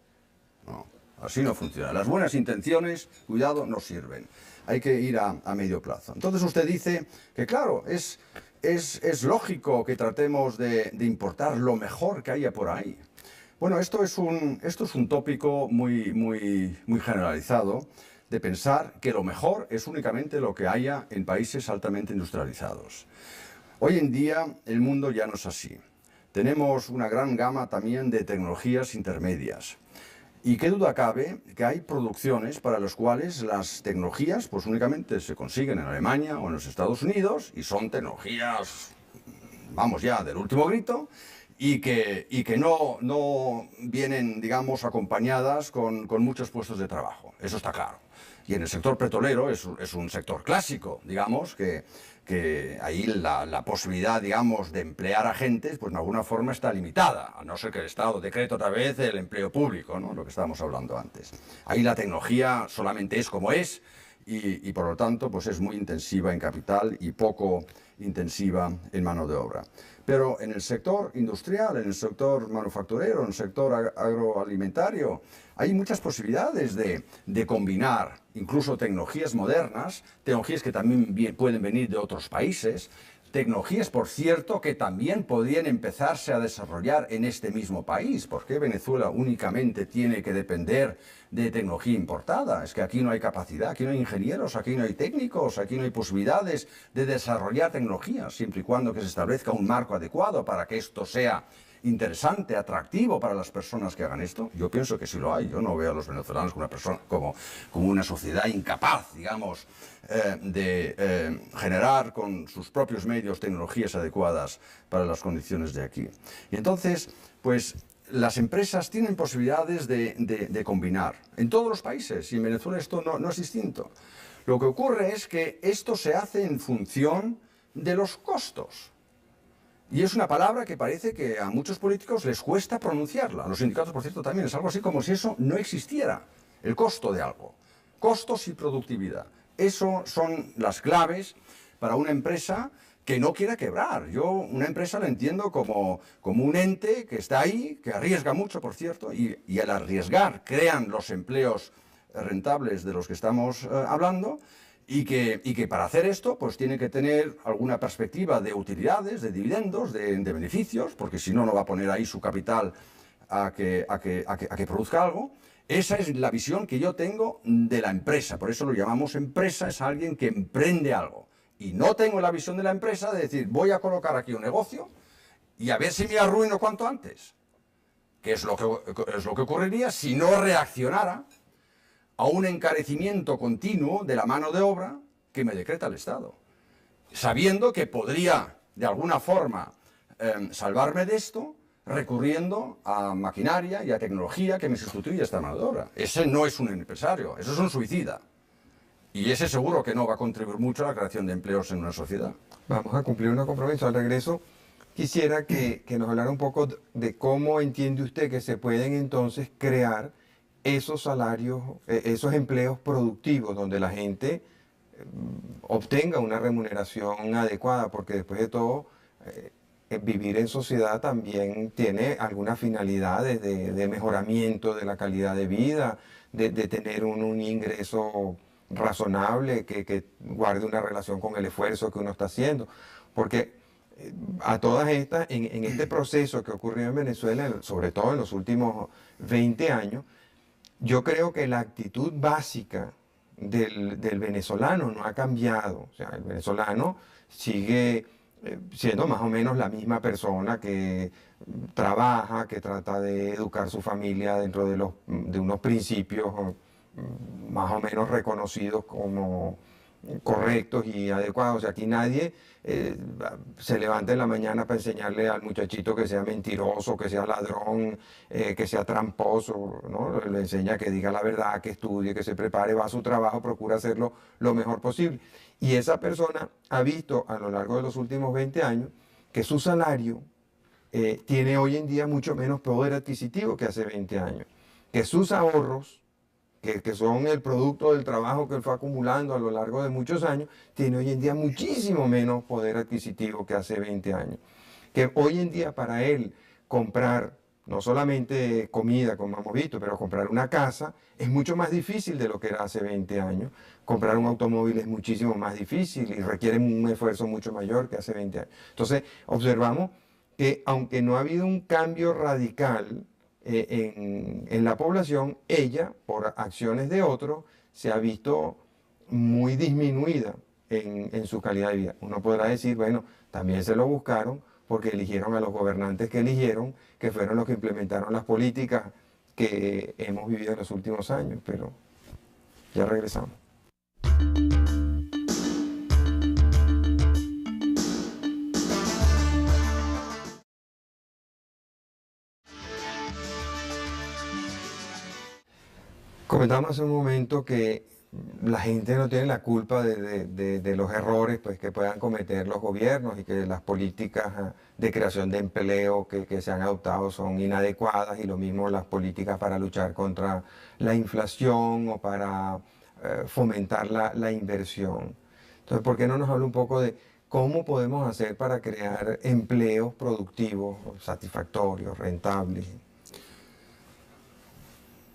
¿no? Así no funciona. Las buenas intenciones, cuidado, no sirven. Hay que ir a medio plazo. Entonces usted dice que, claro, es lógico que tratemos de importar lo mejor que haya por ahí. Bueno, esto es un tópico muy generalizado, de pensar que lo mejor es únicamente lo que haya en países altamente industrializados. Hoy en día el mundo ya no es así. Tenemos una gran gama también de tecnologías intermedias. Y qué duda cabe que hay producciones para las cuales las tecnologías pues únicamente se consiguen en Alemania o en los Estados Unidos y son tecnologías, vamos ya, del último grito, y que no vienen, digamos, acompañadas con muchos puestos de trabajo. Eso está claro. Y en el sector petrolero es un sector clásico, digamos, que ahí la posibilidad, digamos, de emplear a gente, pues de alguna forma está limitada, a no ser que el Estado decrete otra vez el empleo público, ¿no? Lo que estábamos hablando antes. Ahí la tecnología solamente es como es y por lo tanto pues es muy intensiva en capital y poco intensiva en mano de obra. Pero en el sector industrial, en el sector manufacturero, en el sector agroalimentario, hay muchas posibilidades de combinar incluso tecnologías modernas, tecnologías que también pueden venir de otros países, tecnologías, por cierto, que también podrían empezarse a desarrollar en este mismo país. ¿Por qué Venezuela únicamente tiene que depender de tecnología importada? Es que aquí no hay capacidad, aquí no hay ingenieros, aquí no hay técnicos, aquí no hay posibilidades de desarrollar tecnologías, siempre y cuando que se establezca un marco adecuado para que esto sea interesante, atractivo para las personas que hagan esto. Yo pienso que sí lo hay. Yo no veo a los venezolanos como una sociedad incapaz, digamos, de generar con sus propios medios tecnologías adecuadas para las condiciones de aquí. Y entonces, pues, las empresas tienen posibilidades de combinar en todos los países, y en Venezuela esto no es distinto. Lo que ocurre es que esto se hace en función de los costos. Y es una palabra que parece que a muchos políticos les cuesta pronunciarla. A los sindicatos, por cierto, también. Es algo así como si eso no existiera. El costo de algo. Costos y productividad. Eso son las claves para una empresa que no quiera quebrar. Yo una empresa la entiendo como un ente que está ahí, que arriesga mucho, por cierto, y al arriesgar crean los empleos rentables de los que estamos hablando. Y que para hacer esto pues tiene que tener alguna perspectiva de utilidades, de dividendos, de beneficios, porque si no, no va a poner ahí su capital a que produzca algo. Esa es la visión que yo tengo de la empresa, por eso lo llamamos empresa, es alguien que emprende algo. Y no tengo la visión de la empresa de decir, voy a colocar aquí un negocio y a ver si me arruino cuanto antes, que es lo que ocurriría si no reaccionara a un encarecimiento continuo de la mano de obra que me decreta el Estado, sabiendo que podría, de alguna forma, salvarme de esto, recurriendo a maquinaria y a tecnología que me sustituye esta mano de obra. Ese no es un empresario, eso es un suicida. Y ese seguro que no va a contribuir mucho a la creación de empleos en una sociedad. Vamos a cumplir un compromiso. Al regreso, quisiera que nos hablara un poco de cómo entiende usted que se pueden entonces crear esos salarios, esos empleos productivos donde la gente obtenga una remuneración adecuada, porque después de todo, vivir en sociedad también tiene algunas finalidades de mejoramiento de la calidad de vida, de tener un ingreso razonable que guarde una relación con el esfuerzo que uno está haciendo, porque a todas estas, en este proceso que ocurrió en Venezuela, sobre todo en los últimos 20 años, yo creo que la actitud básica del venezolano no ha cambiado. O sea, el venezolano sigue siendo más o menos la misma persona que trabaja, que trata de educar su familia dentro de unos principios más o menos reconocidos como correctos y adecuados. O sea, aquí nadie se levanta en la mañana para enseñarle al muchachito que sea mentiroso, que sea ladrón, que sea tramposo, ¿no? Le enseña que diga la verdad, que estudie, que se prepare, va a su trabajo, procura hacerlo lo mejor posible. Y esa persona ha visto a lo largo de los últimos 20 años que su salario tiene hoy en día mucho menos poder adquisitivo que hace 20 años, que sus ahorros, que son el producto del trabajo que él fue acumulando a lo largo de muchos años, tiene hoy en día muchísimo menos poder adquisitivo que hace 20 años. Que hoy en día para él comprar no solamente comida, como hemos visto, pero comprar una casa es mucho más difícil de lo que era hace 20 años. Comprar un automóvil es muchísimo más difícil y requiere un esfuerzo mucho mayor que hace 20 años. Entonces, observamos que aunque no ha habido un cambio radical en la población, ella, por acciones de otros, se ha visto muy disminuida en su calidad de vida. Uno podrá decir, bueno, también se lo buscaron porque eligieron a los gobernantes que eligieron, que fueron los que implementaron las políticas que hemos vivido en los últimos años, pero ya regresamos. Comentamos hace un momento que la gente no tiene la culpa de los errores pues, que puedan cometer los gobiernos y que las políticas de creación de empleo que se han adoptado son inadecuadas y lo mismo las políticas para luchar contra la inflación o para fomentar la inversión. Entonces, ¿por qué no nos habla un poco de cómo podemos hacer para crear empleos productivos, satisfactorios, rentables?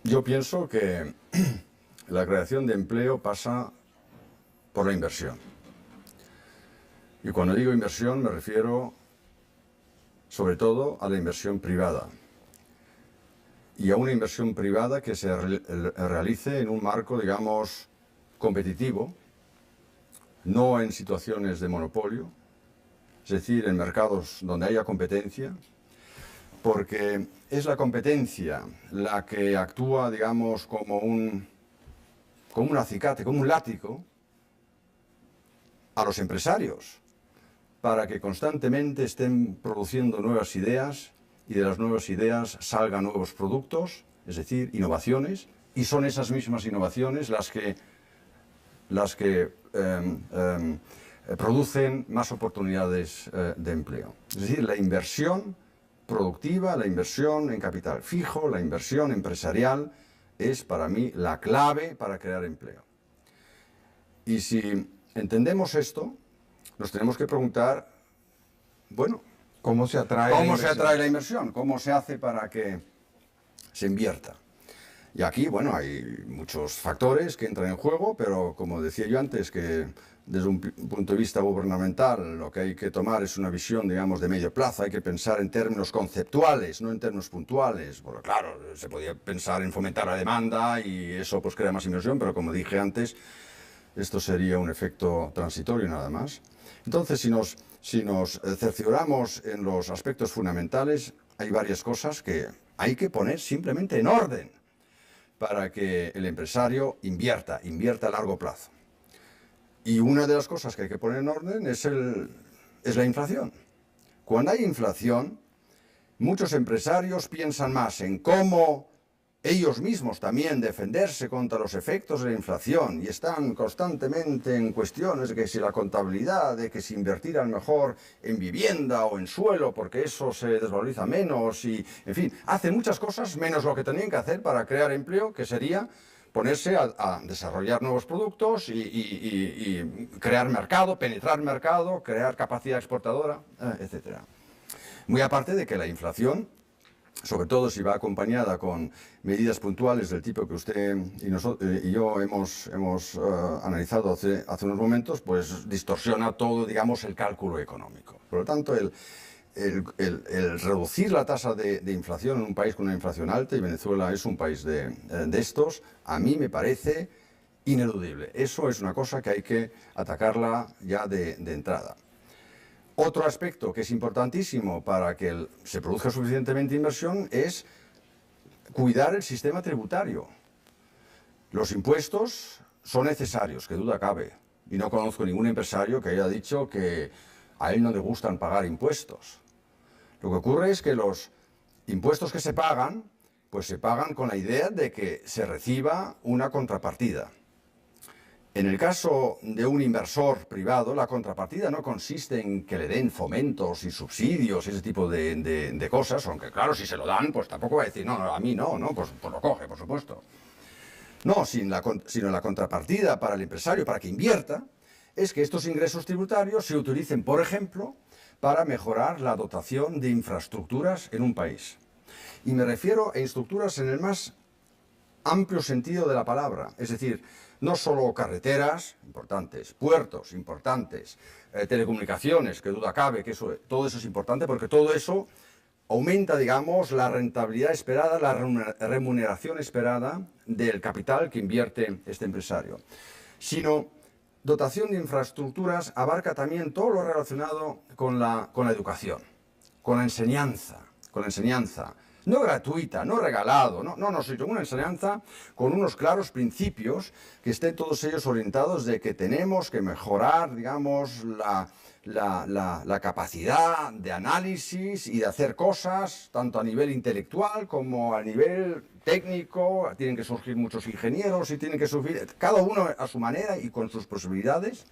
Yo pienso que la creación de empleo pasa por la inversión. Y cuando digo inversión me refiero sobre todo a la inversión privada. Y a una inversión privada que se realice en un marco, digamos, competitivo, no en situaciones de monopolio, es decir, en mercados donde haya competencia, porque es la competencia la que actúa, digamos, como un acicate, como un látigo a los empresarios, para que constantemente estén produciendo nuevas ideas y de las nuevas ideas salgan nuevos productos, es decir, innovaciones, y son esas mismas innovaciones las que producen más oportunidades de empleo. Es decir, la inversión productiva, la inversión en capital fijo, la inversión empresarial es para mí la clave para crear empleo. Y si entendemos esto, nos tenemos que preguntar, bueno, ¿cómo se atrae la inversión? ¿Cómo se hace para que se invierta? Y aquí, bueno, hay muchos factores que entran en juego, pero como decía yo antes, que desde un punto de vista gubernamental lo que hay que tomar es una visión, digamos, de medio plazo. Hay que pensar en términos conceptuales, no en términos puntuales. Porque claro, se podía pensar en fomentar la demanda y eso pues crea más inversión, pero como dije antes, esto sería un efecto transitorio nada más. Entonces, si nos cercioramos en los aspectos fundamentales, hay varias cosas que hay que poner simplemente en orden para que el empresario invierta a largo plazo. Y una de las cosas que hay que poner en orden es la inflación. Cuando hay inflación, muchos empresarios piensan más en cómo ellos mismos también defenderse contra los efectos de la inflación y están constantemente en cuestiones de que si la contabilidad, de que si invertir mejor en vivienda o en suelo porque eso se desvaloriza menos y, en fin, hacen muchas cosas menos lo que tenían que hacer para crear empleo, que sería ponerse a desarrollar nuevos productos y crear mercado, penetrar mercado, crear capacidad exportadora, etc. Muy aparte de que la inflación, sobre todo si va acompañada con medidas puntuales del tipo que usted y yo hemos analizado hace unos momentos, pues distorsiona todo, digamos, el cálculo económico. Por lo tanto, el reducir la tasa de inflación en un país con una inflación alta, y Venezuela es un país de estos, a mí me parece ineludible. Eso es una cosa que hay que atacarla ya de entrada. Otro aspecto que es importantísimo para que se produzca suficientemente inversión es cuidar el sistema tributario. Los impuestos son necesarios, que duda cabe, y no conozco ningún empresario que haya dicho que a él no le gustan pagar impuestos. Lo que ocurre es que los impuestos que se pagan, pues se pagan con la idea de que se reciba una contrapartida. En el caso de un inversor privado, la contrapartida no consiste en que le den fomentos y subsidios, ese tipo de cosas, aunque claro, si se lo dan, pues tampoco va a decir, no, a mí no, pues lo coge, por supuesto. No, sino la contrapartida para el empresario, para que invierta, es que estos ingresos tributarios se utilicen, por ejemplo, para mejorar la dotación de infraestructuras en un país. Y me refiero a infraestructuras en el más amplio sentido de la palabra, es decir, no solo carreteras importantes, puertos importantes, telecomunicaciones, que duda cabe que todo eso es importante, porque todo eso aumenta, digamos, la rentabilidad esperada, la remuneración esperada del capital que invierte este empresario. Sino, dotación de infraestructuras abarca también todo lo relacionado con la educación, con la enseñanza, no gratuita, no regalado, sino una enseñanza con unos claros principios que estén todos ellos orientados de que tenemos que mejorar, digamos, la capacidad de análisis y de hacer cosas, tanto a nivel intelectual como a nivel técnico. Tienen que surgir muchos ingenieros y tienen que surgir, cada uno a su manera y con sus posibilidades,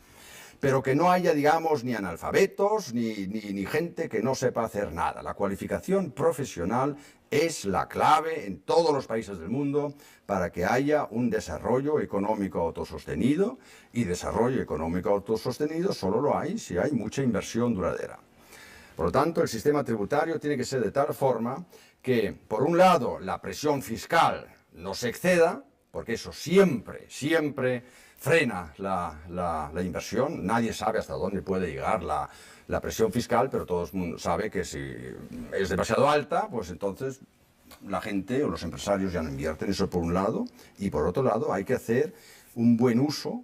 pero que no haya, digamos, ni analfabetos, ni gente que no sepa hacer nada. La cualificación profesional es la clave en todos los países del mundo para que haya un desarrollo económico autosostenido, y desarrollo económico autosostenido solo lo hay si hay mucha inversión duradera. Por lo tanto, el sistema tributario tiene que ser de tal forma que, por un lado, la presión fiscal no se exceda, porque eso siempre frena la inversión. Nadie sabe hasta dónde puede llegar la presión fiscal, pero todo el mundo sabe que si es demasiado alta, pues entonces la gente o los empresarios ya no invierten. Eso por un lado. Y por otro lado, hay que hacer un buen uso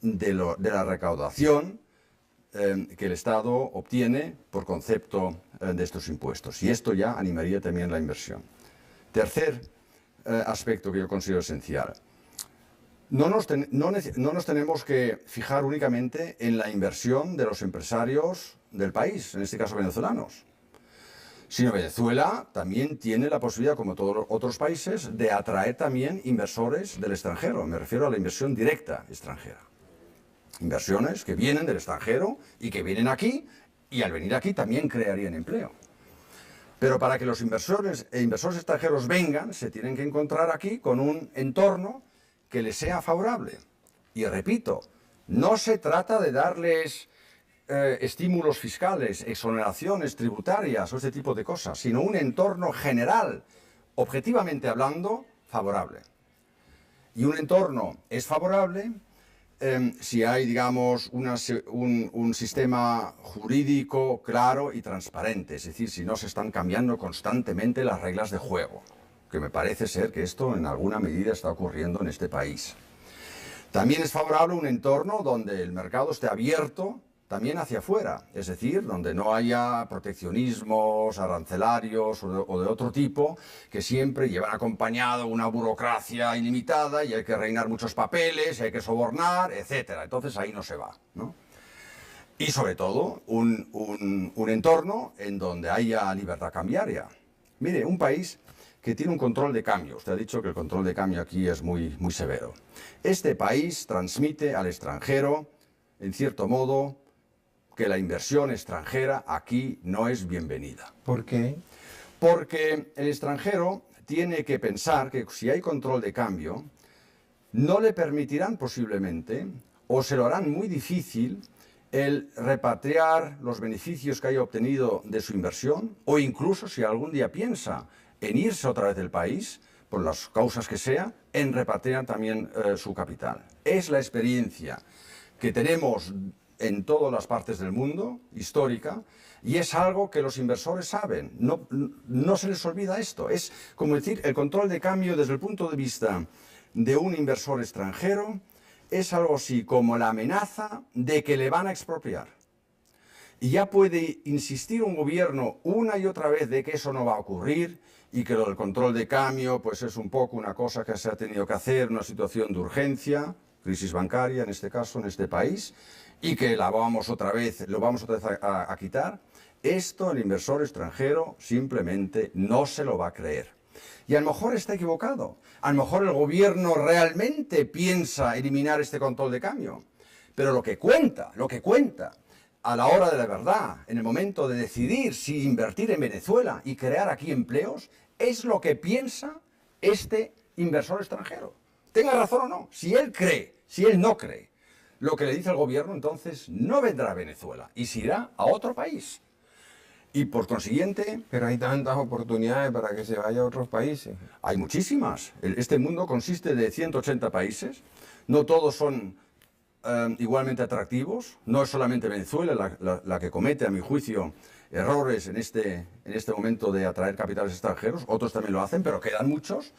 de la recaudación que el Estado obtiene por concepto de estos impuestos. Y esto ya animaría también la inversión. Tercer aspecto que yo considero esencial. No nos tenemos que fijar únicamente en la inversión de los empresarios del país, en este caso venezolanos, sino Venezuela también tiene la posibilidad, como todos los otros países, de atraer también inversores del extranjero. Me refiero a la inversión directa extranjera. Inversiones que vienen del extranjero y que vienen aquí, y al venir aquí también crearían empleo. Pero para que los inversores extranjeros vengan, se tienen que encontrar aquí con un entorno que les sea favorable. Y repito, no se trata de darles estímulos fiscales, exoneraciones tributarias o este tipo de cosas, sino un entorno general, objetivamente hablando, favorable. Y un entorno es favorable si hay, digamos, un sistema jurídico claro y transparente, es decir, si no se están cambiando constantemente las reglas de juego, que me parece ser que esto en alguna medida está ocurriendo en este país. También es favorable un entorno donde el mercado esté abierto también hacia afuera, es decir, donde no haya proteccionismos arancelarios o de otro tipo que siempre llevan acompañado una burocracia ilimitada y hay que rellenar muchos papeles, y hay que sobornar, etc. Entonces ahí no se va, ¿no? Y sobre todo un entorno en donde haya libertad cambiaria. Mire, un país que tiene un control de cambio. Usted ha dicho que el control de cambio aquí es muy severo. Este país transmite al extranjero, en cierto modo, que la inversión extranjera aquí no es bienvenida. ¿Por qué? Porque el extranjero tiene que pensar que si hay control de cambio, no le permitirán posiblemente, o se lo harán muy difícil, el repatriar los beneficios que haya obtenido de su inversión, o incluso si algún día piensa en irse otra vez del país, por las causas que sea, en repatriar también su capital. Es la experiencia que tenemos en todas las partes del mundo, histórica, y es algo que los inversores saben. No se les olvida esto. Es como decir, el control de cambio desde el punto de vista de un inversor extranjero es algo así como la amenaza de que le van a expropiar. Y ya puede insistir un gobierno una y otra vez de que eso no va a ocurrir y que lo del control de cambio pues es un poco una cosa que se ha tenido que hacer, una situación de urgencia, crisis bancaria en este caso, en este país, y que lo vamos otra vez a quitar. Esto el inversor extranjero simplemente no se lo va a creer. Y a lo mejor está equivocado. A lo mejor el gobierno realmente piensa eliminar este control de cambio. Pero lo que cuenta a la hora de la verdad, en el momento de decidir si invertir en Venezuela y crear aquí empleos, es lo que piensa este inversor extranjero. Tenga razón o no, si él cree, si él no cree lo que le dice el gobierno, entonces no vendrá a Venezuela y se irá a otro país. Y por consiguiente... Pero hay tantas oportunidades para que se vaya a otros países. Hay muchísimas. Este mundo consiste de 180 países. No todos son igualmente atractivos. No es solamente Venezuela la que comete, a mi juicio, errores en este momento de atraer capitales extranjeros. Otros también lo hacen, pero quedan muchos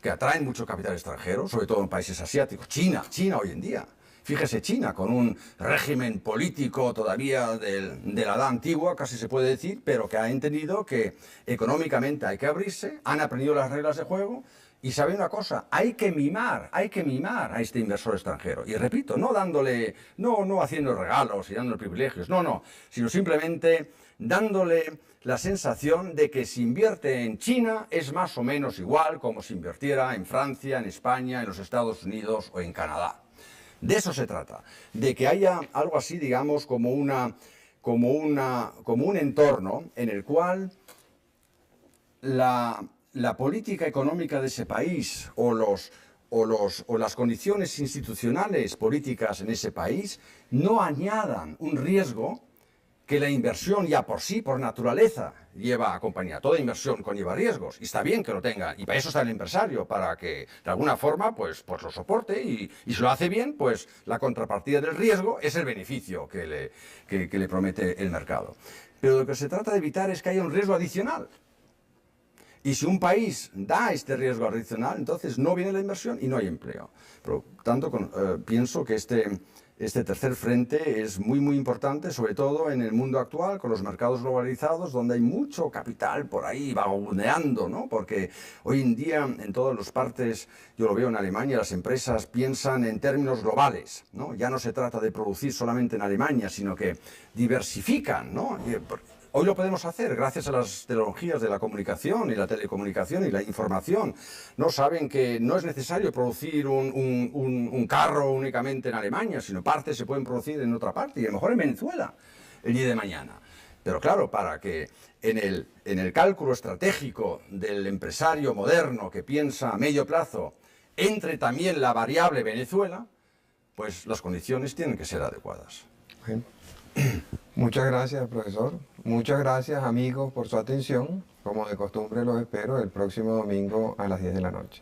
que atraen mucho capital extranjero, sobre todo en países asiáticos. China hoy en día. Fíjese, China, con un régimen político todavía de la edad antigua, casi se puede decir, pero que ha entendido que económicamente hay que abrirse, han aprendido las reglas de juego y sabe una cosa, hay que mimar a este inversor extranjero. Y repito, no haciendo regalos y dándole privilegios, no, sino simplemente dándole la sensación de que si invierte en China es más o menos igual como si invirtiera en Francia, en España, en los Estados Unidos o en Canadá. De eso se trata, de que haya algo así, digamos, como un entorno en el cual la política económica de ese país o las condiciones institucionales políticas en ese país no añadan un riesgo que la inversión ya por sí, por naturaleza, lleva acompañada. Toda inversión conlleva riesgos, y está bien que lo tenga, y para eso está el empresario, para que de alguna forma pues lo soporte, y si lo hace bien, pues la contrapartida del riesgo es el beneficio que le promete el mercado. Pero lo que se trata de evitar es que haya un riesgo adicional. Y si un país da este riesgo adicional, entonces no viene la inversión y no hay empleo. Por lo tanto, pienso que este tercer frente es muy importante, sobre todo en el mundo actual, con los mercados globalizados, donde hay mucho capital por ahí vagabundeando, ¿no? Porque hoy en día, en todas las partes, yo lo veo en Alemania, las empresas piensan en términos globales, ¿no? Ya no se trata de producir solamente en Alemania, sino que diversifican, ¿no? Hoy lo podemos hacer gracias a las tecnologías de la comunicación y la telecomunicación y la información. No saben que no es necesario producir un carro únicamente en Alemania, sino partes se pueden producir en otra parte, y a lo mejor en Venezuela el día de mañana. Pero claro, para que en el cálculo estratégico del empresario moderno que piensa a medio plazo entre también la variable Venezuela, pues las condiciones tienen que ser adecuadas. Bueno. Muchas gracias, profesor. Muchas gracias, amigos, por su atención. Como de costumbre, los espero el próximo domingo a las 10 de la noche.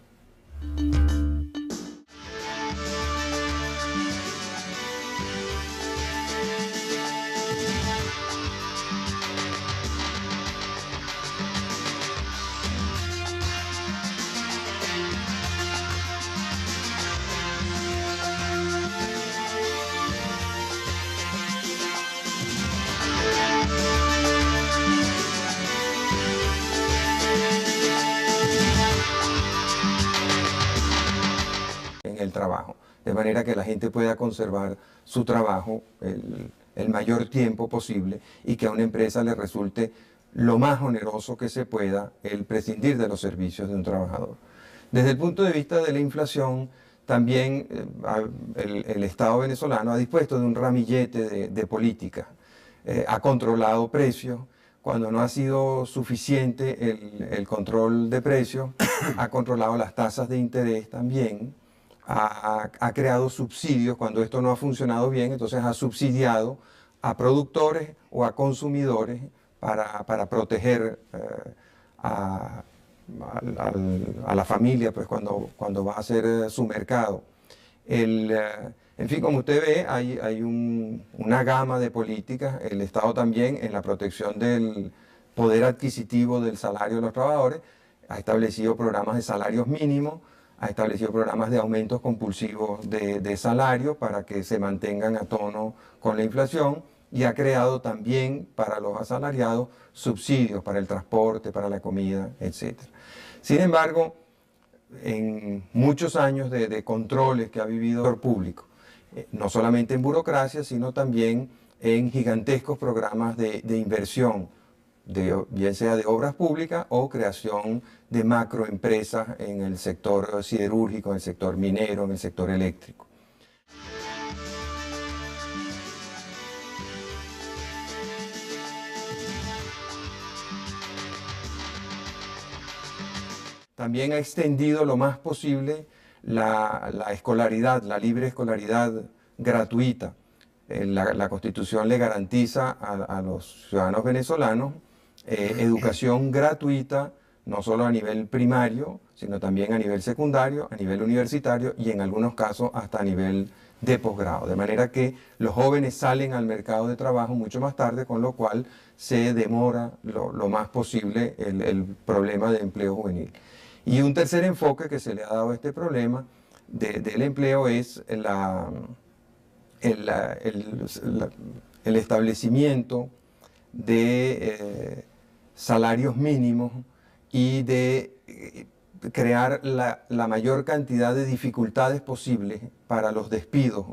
El trabajo, de manera que la gente pueda conservar su trabajo el mayor tiempo posible y que a una empresa le resulte lo más oneroso que se pueda el prescindir de los servicios de un trabajador. Desde el punto de vista de la inflación, también el Estado venezolano ha dispuesto de un ramillete de políticas, ha controlado precios. Cuando no ha sido suficiente el control de precios, ha controlado las tasas de interés también. Ha creado subsidios cuando esto no ha funcionado bien, entonces ha subsidiado a productores o a consumidores para proteger a la familia pues, cuando va a hacer su mercado. En fin, como usted ve, hay una gama de políticas, el Estado también en la protección del poder adquisitivo del salario de los trabajadores, ha establecido programas de salarios mínimos, ha establecido programas de aumentos compulsivos de salario para que se mantengan a tono con la inflación, y ha creado también para los asalariados subsidios para el transporte, para la comida, etc. Sin embargo, en muchos años de controles que ha vivido el sector público, no solamente en burocracia, sino también en gigantescos programas de inversión, bien sea de obras públicas o creación de macroempresas en el sector siderúrgico, en el sector minero, en el sector eléctrico. También ha extendido lo más posible la escolaridad, la libre escolaridad gratuita. La Constitución le garantiza a los ciudadanos venezolanos educación gratuita, no solo a nivel primario, sino también a nivel secundario, a nivel universitario y en algunos casos hasta a nivel de posgrado. De manera que los jóvenes salen al mercado de trabajo mucho más tarde, con lo cual se demora lo más posible el problema de empleo juvenil. Y un tercer enfoque que se le ha dado a este problema del empleo es el establecimiento de salarios mínimos y de crear la mayor cantidad de dificultades posibles para los despidos.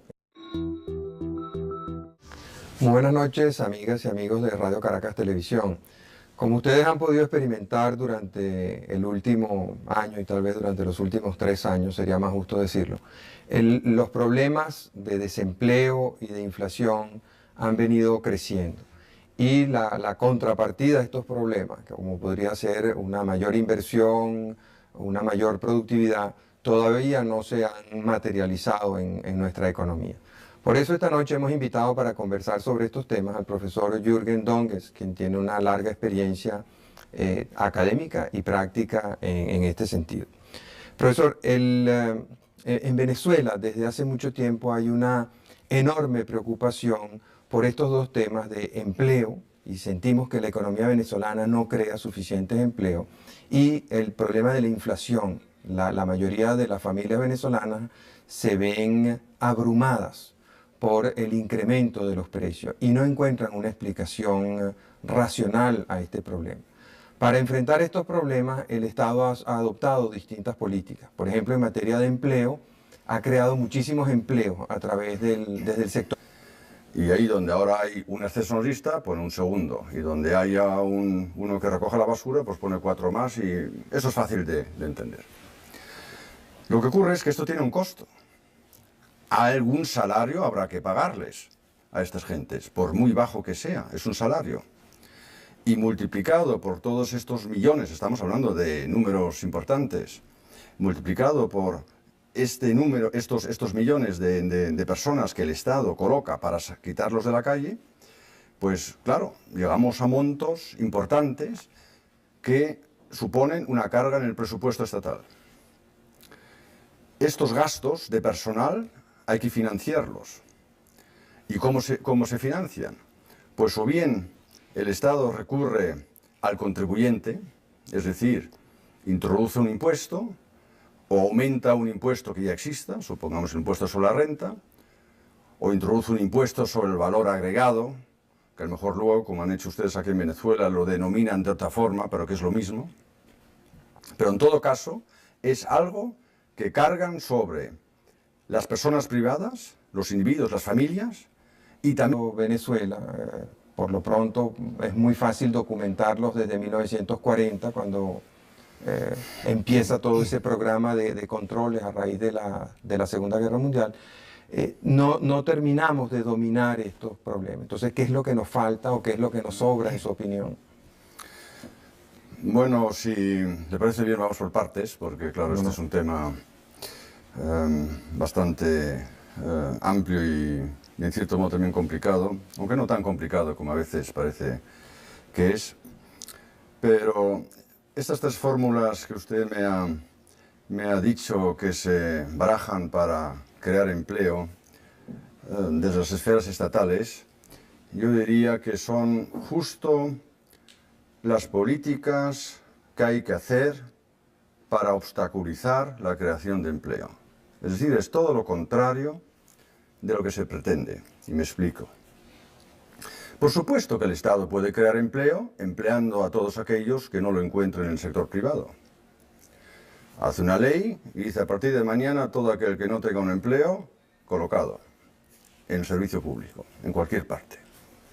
Muy buenas noches, amigas y amigos de Radio Caracas Televisión. Como ustedes han podido experimentar durante el último año y tal vez durante los últimos 3 años, sería más justo decirlo, los problemas de desempleo y de inflación han venido creciendo. Y la contrapartida de estos problemas, como podría ser una mayor inversión, una mayor productividad, todavía no se han materializado en nuestra economía. Por eso esta noche hemos invitado para conversar sobre estos temas al profesor Jürgen Donges, quien tiene una larga experiencia académica y práctica en este sentido. Profesor, en Venezuela desde hace mucho tiempo hay una enorme preocupación por estos dos temas de empleo, y sentimos que la economía venezolana no crea suficientes empleos, y el problema de la inflación. La mayoría de las familias venezolanas se ven abrumadas por el incremento de los precios y no encuentran una explicación racional a este problema. Para enfrentar estos problemas, el Estado ha adoptado distintas políticas. Por ejemplo, en materia de empleo, ha creado muchísimos empleos a través desde el sector. Y ahí donde ahora hay un ascensorista, pone un segundo. Y donde haya uno que recoja la basura, pues pone 4 más, y eso es fácil de entender. Lo que ocurre es que esto tiene un costo. Algún salario habrá que pagarles a estas gentes, por muy bajo que sea, es un salario. Y multiplicado por todos estos millones, estamos hablando de números importantes, multiplicado por este número, estos millones de personas que el Estado coloca para quitarlos de la calle, pues claro, llegamos a montos importantes que suponen una carga en el presupuesto estatal. Estos gastos de personal hay que financiarlos. ¿Y cómo se financian? Pues o bien el Estado recurre al contribuyente, es decir, introduce un impuesto o aumenta un impuesto que ya exista, supongamos el impuesto sobre la renta, o introduce un impuesto sobre el valor agregado, que a lo mejor luego, como han hecho ustedes aquí en Venezuela, lo denominan de otra forma, pero que es lo mismo. Pero en todo caso, es algo que cargan sobre las personas privadas, los individuos, las familias, y también Venezuela, por lo pronto, es muy fácil documentarlos desde 1940, cuando empieza todo ese programa de controles a raíz de la Segunda Guerra Mundial. No terminamos de dominar estos problemas. Entonces, ¿qué es lo que nos falta o qué es lo que nos sobra, en su opinión? Bueno, si le parece bien, vamos por partes, porque claro, este es un tema bastante amplio y en cierto modo también complicado, aunque no tan complicado como a veces parece que es. Pero estas 3 fórmulas que usted me ha dicho que se barajan para crear empleo desde las esferas estatales, yo diría que son justo las políticas que hay que hacer para obstaculizar la creación de empleo. Es decir, es todo lo contrario de lo que se pretende. Y me explico. Por supuesto que el Estado puede crear empleo empleando a todos aquellos que no lo encuentren en el sector privado. Hace una ley y dice: a partir de mañana todo aquel que no tenga un empleo colocado en el servicio público, en cualquier parte.